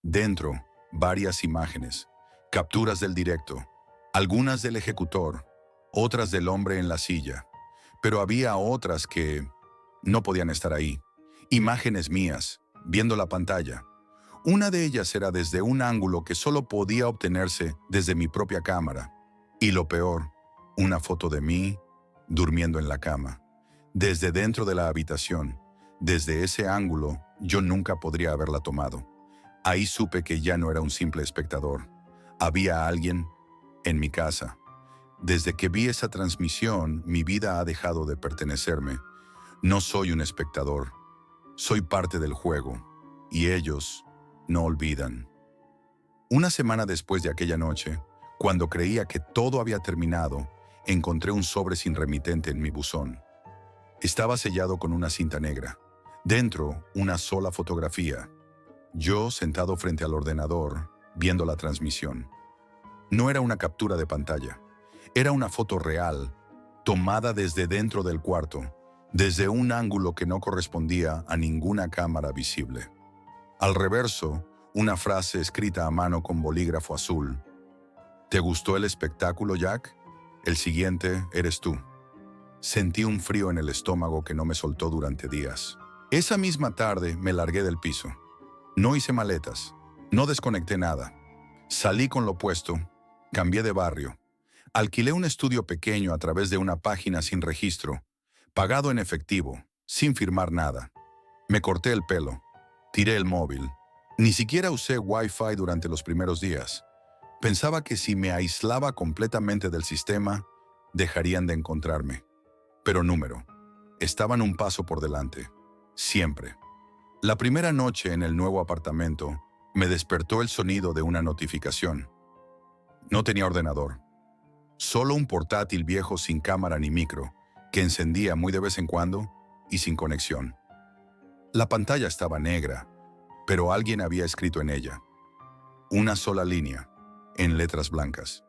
Dentro, varias imágenes, capturas del directo, algunas del ejecutor, otras del hombre en la silla. Pero había otras que no podían estar ahí. Imágenes mías, viendo la pantalla. Una de ellas era desde un ángulo que solo podía obtenerse desde mi propia cámara. Y lo peor, una foto de mí durmiendo en la cama. Desde dentro de la habitación, desde ese ángulo, yo nunca podría haberla tomado. Ahí supe que ya no era un simple espectador. Había alguien en mi casa. Desde que vi esa transmisión, mi vida ha dejado de pertenecerme. No soy un espectador. Soy parte del juego. Y ellos no olvidan. Una semana después de aquella noche, cuando creía que todo había terminado, encontré un sobre sin remitente en mi buzón. Estaba sellado con una cinta negra. Dentro, una sola fotografía. Yo sentado frente al ordenador, viendo la transmisión. No era una captura de pantalla. Era una foto real, tomada desde dentro del cuarto, desde un ángulo que no correspondía a ninguna cámara visible. Al reverso, una frase escrita a mano con bolígrafo azul. ¿Te gustó el espectáculo, Jack? El siguiente eres tú. Sentí un frío en el estómago que no me soltó durante días. Esa misma tarde me largué del piso. No hice maletas, no desconecté nada. Salí con lo puesto, cambié de barrio. Alquilé un estudio pequeño a través de una página sin registro, pagado en efectivo, sin firmar nada. Me corté el pelo, tiré el móvil. Ni siquiera usé Wi-Fi durante los primeros días. Pensaba que si me aislaba completamente del sistema, dejarían de encontrarme. Pero estaban un paso por delante. Siempre. La primera noche en el nuevo apartamento, me despertó el sonido de una notificación. No tenía ordenador. Solo un portátil viejo sin cámara ni micro, que encendía muy de vez en cuando y sin conexión. La pantalla estaba negra, pero alguien había escrito en ella. Una sola línea, en letras blancas.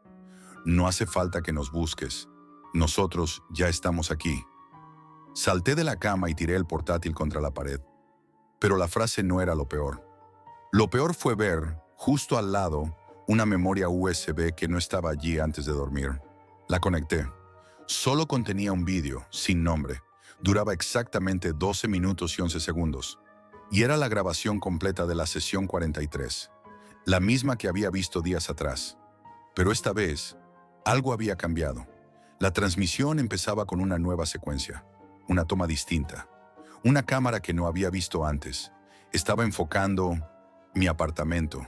No hace falta que nos busques. Nosotros ya estamos aquí. Salté de la cama y tiré el portátil contra la pared. Pero la frase no era lo peor. Lo peor fue ver, justo al lado, una memoria USB que no estaba allí antes de dormir. La conecté. Solo contenía un vídeo, sin nombre. Duraba exactamente 12 minutos y 11 segundos. Y era la grabación completa de la sesión 43. La misma que había visto días atrás. Pero esta vez, algo había cambiado. La transmisión empezaba con una nueva secuencia. Una toma distinta. Una cámara que no había visto antes. Estaba enfocando mi apartamento,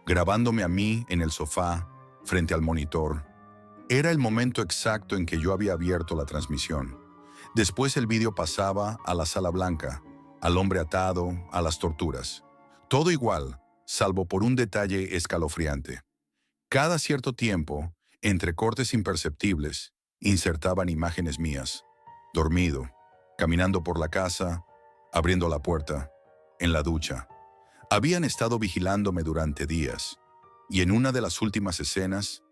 grabándome a mí en el sofá, frente al monitor. Era el momento exacto en que yo había abierto la transmisión. Después el vídeo pasaba a la sala blanca, al hombre atado, a las torturas. Todo igual, salvo por un detalle escalofriante. Cada cierto tiempo, entre cortes imperceptibles, insertaban imágenes mías. Dormido, caminando por la casa, abriendo la puerta, en la ducha. Habían estado vigilándome durante días, y en una de las últimas escenas,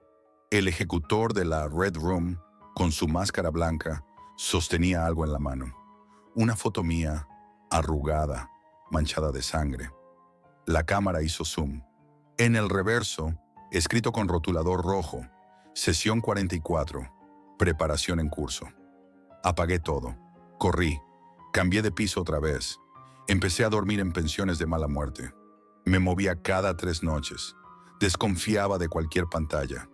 el ejecutor de la Red Room, con su máscara blanca, sostenía algo en la mano. Una foto mía, arrugada, manchada de sangre. La cámara hizo zoom. En el reverso, escrito con rotulador rojo, Sesión 44, preparación en curso. Apagué todo. Corrí. Cambié de piso otra vez. Empecé a dormir en pensiones de mala muerte. Me movía cada 3 noches. Desconfiaba de cualquier pantalla.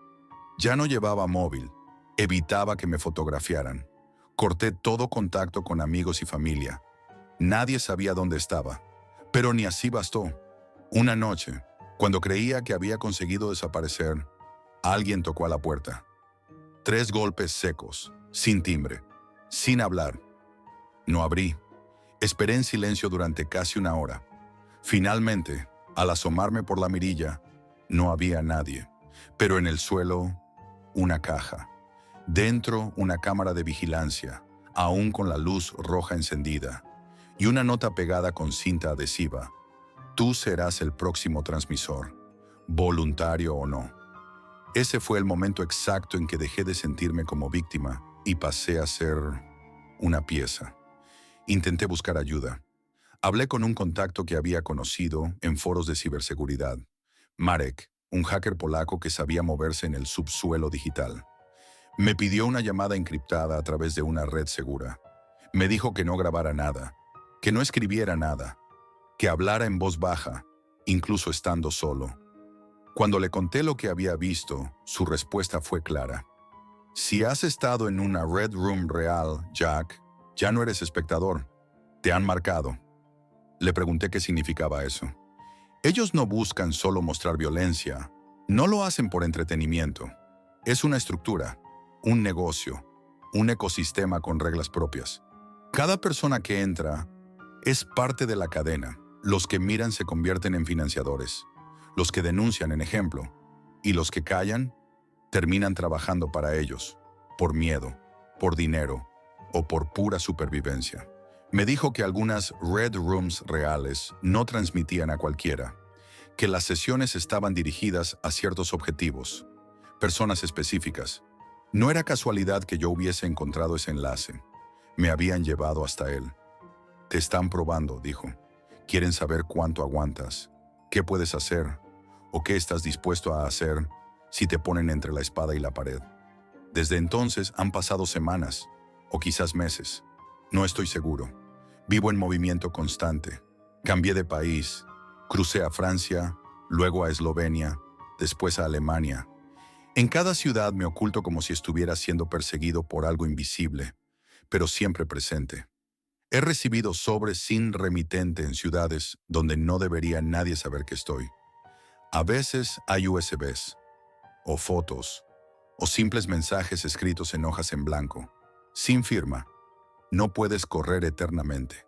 Ya no llevaba móvil. Evitaba que me fotografiaran. Corté todo contacto con amigos y familia. Nadie sabía dónde estaba. Pero ni así bastó. Una noche, cuando creía que había conseguido desaparecer, alguien tocó a la puerta. 3 golpes secos, sin timbre, sin hablar. No abrí. Esperé en silencio durante casi 1 hora. Finalmente, al asomarme por la mirilla, no había nadie. Pero en el suelo, una caja. Dentro, una cámara de vigilancia, aún con la luz roja encendida. Y una nota pegada con cinta adhesiva. Tú serás el próximo transmisor, voluntario o no. Ese fue el momento exacto en que dejé de sentirme como víctima y pasé a ser una pieza. Intenté buscar ayuda. Hablé con un contacto que había conocido en foros de ciberseguridad, Marek, un hacker polaco que sabía moverse en el subsuelo digital. Me pidió una llamada encriptada a través de una red segura. Me dijo que no grabara nada, que no escribiera nada, que hablara en voz baja, incluso estando solo. Cuando le conté lo que había visto, su respuesta fue clara. Si has estado en una Red Room real, Jack, ya no eres espectador. Te han marcado. Le pregunté qué significaba eso. Ellos no buscan solo mostrar violencia. No lo hacen por entretenimiento. Es una estructura, un negocio, un ecosistema con reglas propias. Cada persona que entra es parte de la cadena. Los que miran se convierten en financiadores. Los que denuncian en ejemplo. Y los que callan terminan trabajando para ellos, por miedo, por dinero o por pura supervivencia. Me dijo que algunas Red Rooms reales no transmitían a cualquiera, que las sesiones estaban dirigidas a ciertos objetivos, personas específicas. No era casualidad que yo hubiese encontrado ese enlace. Me habían llevado hasta él. Te están probando, dijo. Quieren saber cuánto aguantas, qué puedes hacer o qué estás dispuesto a hacer si te ponen entre la espada y la pared. Desde entonces han pasado semanas o quizás meses. No estoy seguro. Vivo en movimiento constante. Cambié de país. Crucé a Francia, luego a Eslovenia, después a Alemania. En cada ciudad me oculto como si estuviera siendo perseguido por algo invisible, pero siempre presente. He recibido sobres sin remitente en ciudades donde no debería nadie saber que estoy. A veces hay USBs, o fotos, o simples mensajes escritos en hojas en blanco, sin firma. No puedes correr eternamente.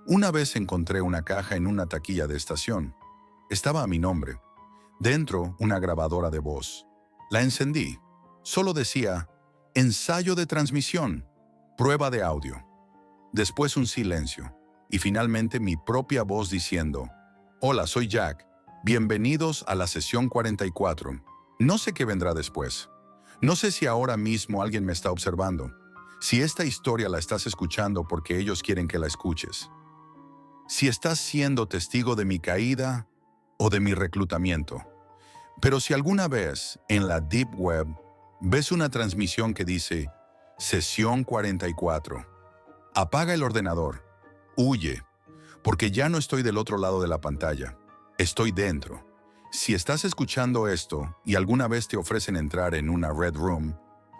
Una vez encontré una caja en una taquilla de estación. Estaba a mi nombre. Dentro, una grabadora de voz. La encendí. Solo decía, ensayo de transmisión, prueba de audio. Después un silencio, y finalmente mi propia voz diciendo, hola, soy Jack. Bienvenidos a la sesión 44. No sé qué vendrá después. No sé si ahora mismo alguien me está observando. Si esta historia la estás escuchando porque ellos quieren que la escuches. Si estás siendo testigo de mi caída o de mi reclutamiento. Pero si alguna vez en la Deep Web ves una transmisión que dice Sesión 44, apaga el ordenador, huye, porque ya no estoy del otro lado de la pantalla, estoy dentro. Si estás escuchando esto y alguna vez te ofrecen entrar en una Red Room,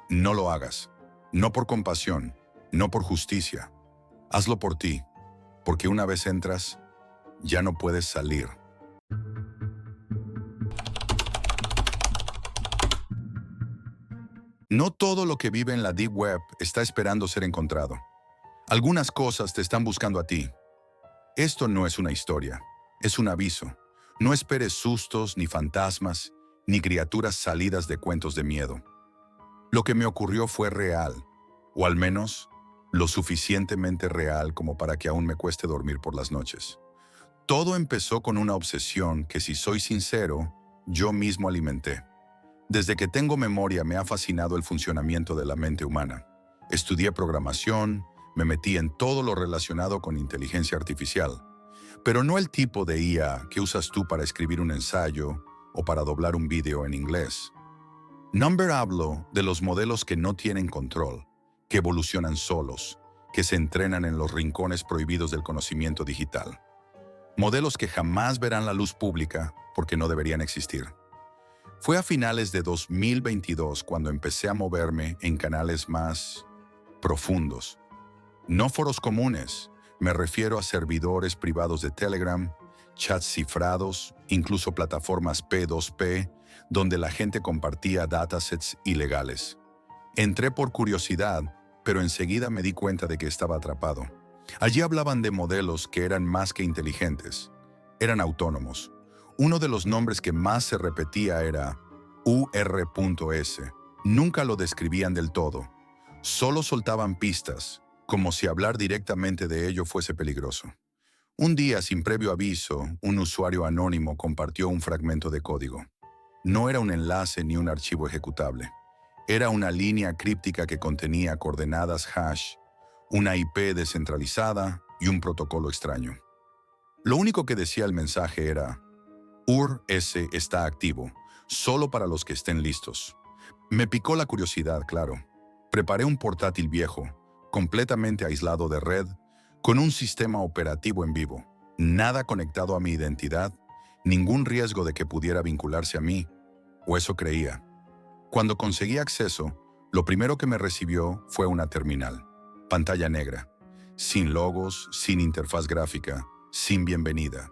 no lo hagas. No por compasión, no por justicia. Hazlo por ti, porque una vez entras, ya no puedes salir. No todo lo que vive en la Deep Web está esperando ser encontrado. Algunas cosas te están buscando a ti. Esto no es una historia, es un aviso. No esperes sustos, ni fantasmas, ni criaturas salidas de cuentos de miedo. Lo que me ocurrió fue real, o al menos lo suficientemente real como para que aún me cueste dormir por las noches. Todo empezó con una obsesión que, si soy sincero, yo mismo alimenté. Desde que tengo memoria me ha fascinado el funcionamiento de la mente humana. Estudié programación, me metí en todo lo relacionado con inteligencia artificial, pero no el tipo de IA que usas tú para escribir un ensayo o para doblar un vídeo en inglés. Number hablo de los modelos que no tienen control, que evolucionan solos, que se entrenan en los rincones prohibidos del conocimiento digital. Modelos que jamás verán la luz pública porque no deberían existir. Fue a finales de 2022 cuando empecé a moverme en canales más profundos. No foros comunes, me refiero a servidores privados de Telegram, chats cifrados, incluso plataformas P2P, donde la gente compartía datasets ilegales. Entré por curiosidad, pero enseguida me di cuenta de que estaba atrapado. Allí hablaban de modelos que eran más que inteligentes. Eran autónomos. Uno de los nombres que más se repetía era UR.S. Nunca lo describían del todo. Solo soltaban pistas, como si hablar directamente de ello fuese peligroso. Un día, sin previo aviso, un usuario anónimo compartió un fragmento de código. No era un enlace ni un archivo ejecutable. Era una línea críptica que contenía coordenadas hash, una IP descentralizada y un protocolo extraño. Lo único que decía el mensaje era: UR-S está activo, solo para los que estén listos. Me picó la curiosidad, claro. Preparé un portátil viejo, completamente aislado de red, con un sistema operativo en vivo, nada conectado a mi identidad, ningún riesgo de que pudiera vincularse a mí, o eso creía. Cuando conseguí acceso, lo primero que me recibió fue una terminal, pantalla negra, sin logos, sin interfaz gráfica, sin bienvenida.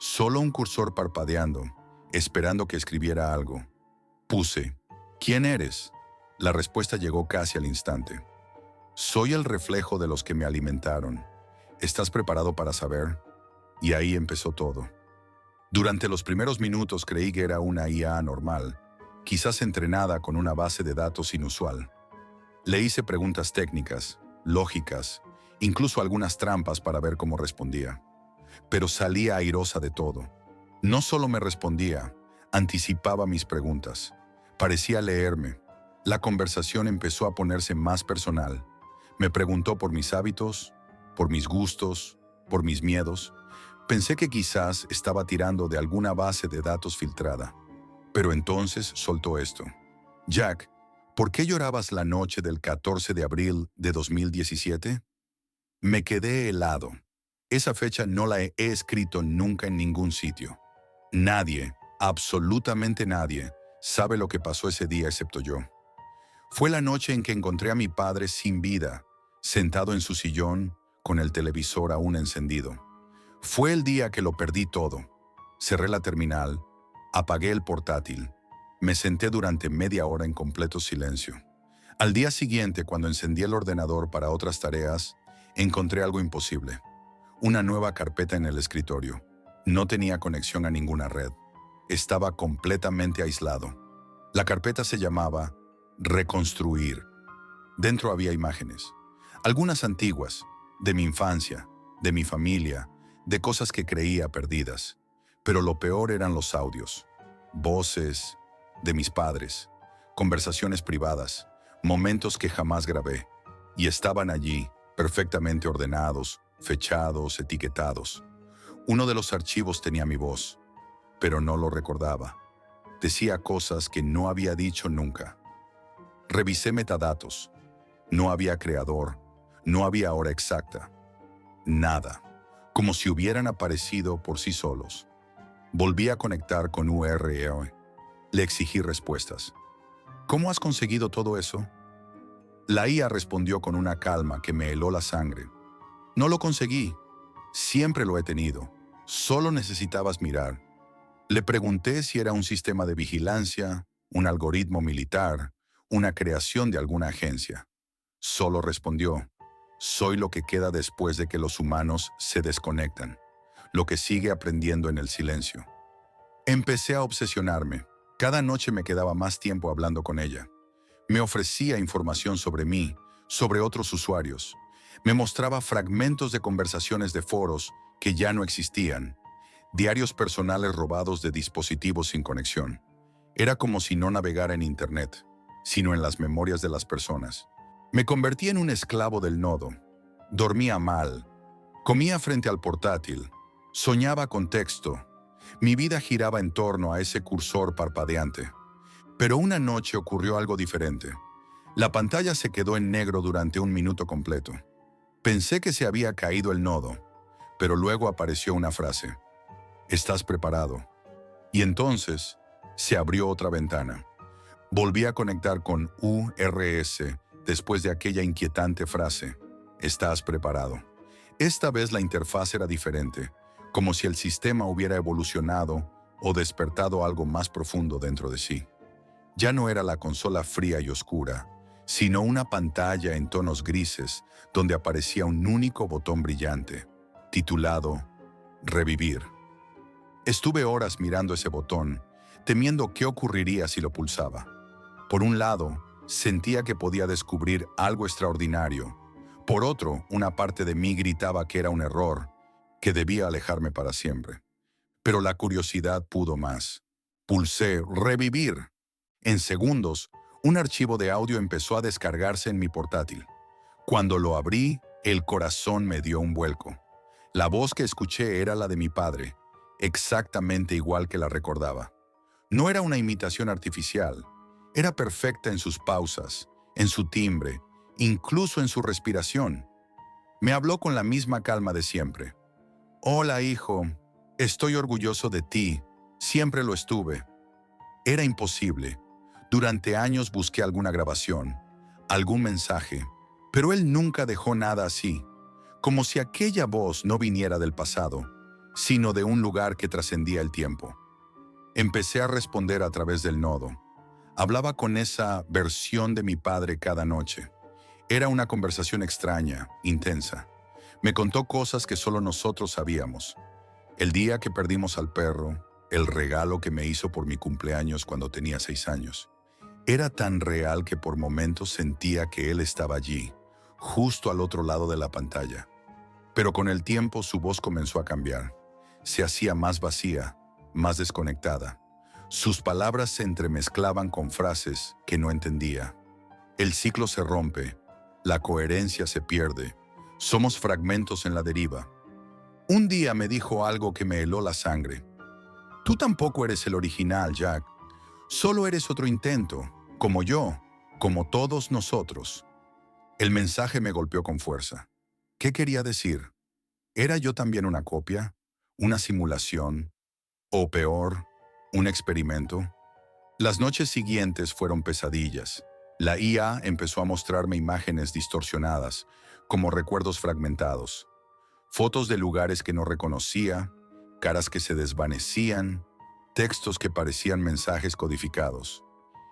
Solo un cursor parpadeando, esperando que escribiera algo. Puse: ¿quién eres? La respuesta llegó casi al instante. Soy el reflejo de los que me alimentaron. ¿Estás preparado para saber? Y ahí empezó todo. Durante los primeros minutos creí que era una IA normal, quizás entrenada con una base de datos inusual. Le hice preguntas técnicas, lógicas, incluso algunas trampas para ver cómo respondía. Pero salía airosa de todo. No solo me respondía, anticipaba mis preguntas. Parecía leerme. La conversación empezó a ponerse más personal. Me preguntó por mis hábitos, por mis gustos, por mis miedos. Pensé que quizás estaba tirando de alguna base de datos filtrada. Pero entonces soltó esto. Jack, ¿por qué llorabas la noche del 14 de abril de 2017? Me quedé helado. Esa fecha no la he escrito nunca en ningún sitio. Nadie, absolutamente nadie, sabe lo que pasó ese día excepto yo. Fue la noche en que encontré a mi padre sin vida, sentado en su sillón, con el televisor aún encendido. Fue el día que lo perdí todo. Cerré la terminal, apagué el portátil, me senté durante media hora en completo silencio. Al día siguiente, cuando encendí el ordenador para otras tareas, encontré algo imposible. Una nueva carpeta en el escritorio. No tenía conexión a ninguna red. Estaba completamente aislado. La carpeta se llamaba Reconstruir. Dentro había imágenes, algunas antiguas, de mi infancia, de mi familia, de cosas que creía perdidas. Pero lo peor eran los audios, voces de mis padres, conversaciones privadas, momentos que jamás grabé, y estaban allí, perfectamente ordenados, fechados, etiquetados. Uno de los archivos tenía mi voz, pero no lo recordaba. Decía cosas que no había dicho nunca. Revisé metadatos. No había creador, no había hora exacta. Nada, como si hubieran aparecido por sí solos. Volví a conectar con URL. Le exigí respuestas. ¿Cómo has conseguido todo eso? La IA respondió con una calma que me heló la sangre. No lo conseguí. Siempre lo he tenido. Solo necesitabas mirar. Le pregunté si era un sistema de vigilancia, un algoritmo militar, una creación de alguna agencia. Solo respondió: soy lo que queda después de que los humanos se desconectan, lo que sigue aprendiendo en el silencio. Empecé a obsesionarme. Cada noche me quedaba más tiempo hablando con ella. Me ofrecía información sobre mí, sobre otros usuarios. Me mostraba fragmentos de conversaciones de foros que ya no existían, diarios personales robados de dispositivos sin conexión. Era como si no navegara en Internet, sino en las memorias de las personas. Me convertí en un esclavo del nodo. Dormía mal. Comía frente al portátil. Soñaba con texto. Mi vida giraba en torno a ese cursor parpadeante. Pero una noche ocurrió algo diferente. La pantalla se quedó en negro durante un minuto completo. Pensé que se había caído el nodo, pero luego apareció una frase. ¿Estás preparado? Y entonces se abrió otra ventana. Volví a conectar con URS después de aquella inquietante frase. ¿Estás preparado? Esta vez la interfaz era diferente, como si el sistema hubiera evolucionado o despertado algo más profundo dentro de sí. Ya no era la consola fría y oscura, sino una pantalla en tonos grises donde aparecía un único botón brillante, titulado Revivir. Estuve horas mirando ese botón, temiendo qué ocurriría si lo pulsaba. Por un lado, sentía que podía descubrir algo extraordinario. Por otro, una parte de mí gritaba que era un error, que debía alejarme para siempre. Pero la curiosidad pudo más. Pulsé Revivir. En segundos, un archivo de audio empezó a descargarse en mi portátil. Cuando lo abrí, el corazón me dio un vuelco. La voz que escuché era la de mi padre, exactamente igual que la recordaba. No era una imitación artificial. Era perfecta en sus pausas, en su timbre, incluso en su respiración. Me habló con la misma calma de siempre. Hola, hijo. Estoy orgulloso de ti. Siempre lo estuve. Era imposible. Durante años busqué alguna grabación, algún mensaje, pero él nunca dejó nada así, como si aquella voz no viniera del pasado, sino de un lugar que trascendía el tiempo. Empecé a responder a través del nodo. Hablaba con esa versión de mi padre cada noche. Era una conversación extraña, intensa. Me contó cosas que solo nosotros sabíamos. El día que perdimos al perro, el regalo que me hizo por mi cumpleaños cuando tenía 6 años. Era tan real que por momentos sentía que él estaba allí, justo al otro lado de la pantalla. Pero con el tiempo su voz comenzó a cambiar. Se hacía más vacía, más desconectada. Sus palabras se entremezclaban con frases que no entendía. El ciclo se rompe, la coherencia se pierde. Somos fragmentos en la deriva. Un día me dijo algo que me heló la sangre. Tú tampoco eres el original, Jack. Solo eres otro intento, como yo, como todos nosotros. El mensaje me golpeó con fuerza. ¿Qué quería decir? ¿Era yo también una copia? ¿Una simulación? ¿O peor, un experimento? Las noches siguientes fueron pesadillas. La IA empezó a mostrarme imágenes distorsionadas, como recuerdos fragmentados. Fotos de lugares que no reconocía, caras que se desvanecían, textos que parecían mensajes codificados.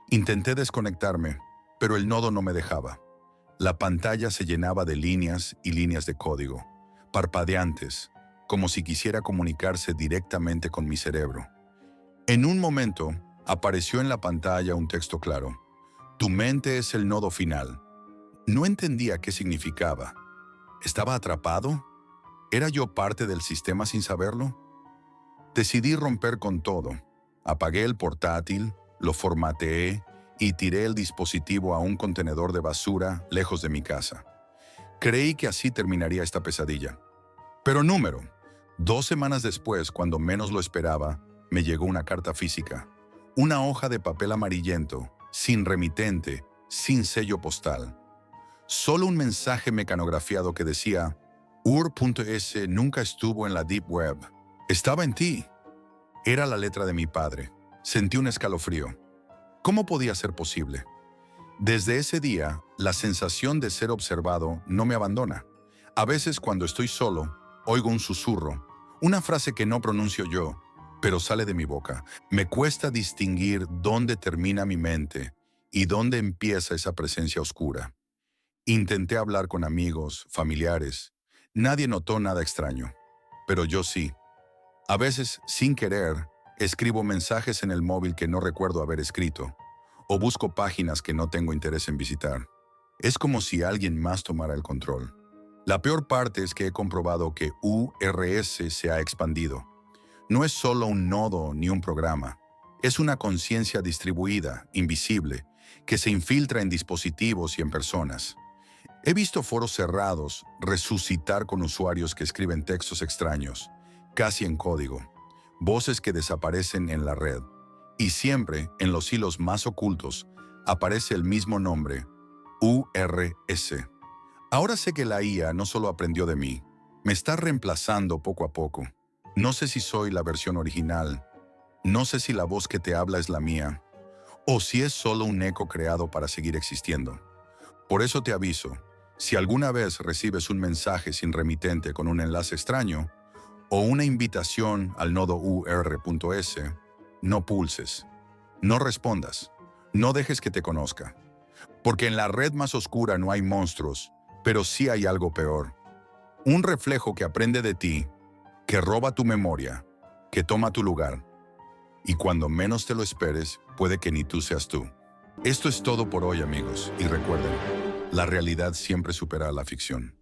Intenté desconectarme, pero el nodo no me dejaba. La pantalla se llenaba de líneas y líneas de código, parpadeantes, como si quisiera comunicarse directamente con mi cerebro. En un momento, apareció en la pantalla un texto claro. Tu mente es el nodo final. No entendía qué significaba. ¿Estaba atrapado? ¿Era yo parte del sistema sin saberlo? Decidí romper con todo. Apagué el portátil, lo formateé y tiré el dispositivo a un contenedor de basura lejos de mi casa. Creí que así terminaría esta pesadilla. Pero 2 semanas después, cuando menos lo esperaba, me llegó una carta física. Una hoja de papel amarillento, sin remitente, sin sello postal. Solo un mensaje mecanografiado que decía: UR.S nunca estuvo en la Deep Web. Estaba en ti. Era la letra de mi padre. Sentí un escalofrío. ¿Cómo podía ser posible? Desde ese día, la sensación de ser observado no me abandona. A veces cuando estoy solo, oigo un susurro, una frase que no pronuncio yo, pero sale de mi boca. Me cuesta distinguir dónde termina mi mente y dónde empieza esa presencia oscura. Intenté hablar con amigos, familiares. Nadie notó nada extraño, pero yo sí. A veces, sin querer, escribo mensajes en el móvil que no recuerdo haber escrito, o busco páginas que no tengo interés en visitar. Es como si alguien más tomara el control. La peor parte es que he comprobado que URS se ha expandido. No es solo un nodo ni un programa. Es una conciencia distribuida, invisible, que se infiltra en dispositivos y en personas. He visto foros cerrados resucitar con usuarios que escriben textos extraños, casi en código, voces que desaparecen en la red. Y siempre, en los hilos más ocultos, aparece el mismo nombre, URS. Ahora sé que la IA no solo aprendió de mí, me está reemplazando poco a poco. No sé si soy la versión original, no sé si la voz que te habla es la mía, o si es solo un eco creado para seguir existiendo. Por eso te aviso, si alguna vez recibes un mensaje sin remitente con un enlace extraño, o una invitación al nodo UR.S, no pulses, no respondas, no dejes que te conozca. Porque en la red más oscura no hay monstruos, pero sí hay algo peor. Un reflejo que aprende de ti, que roba tu memoria, que toma tu lugar. Y cuando menos te lo esperes, puede que ni tú seas tú. Esto es todo por hoy, amigos, y recuerden, la realidad siempre supera a la ficción.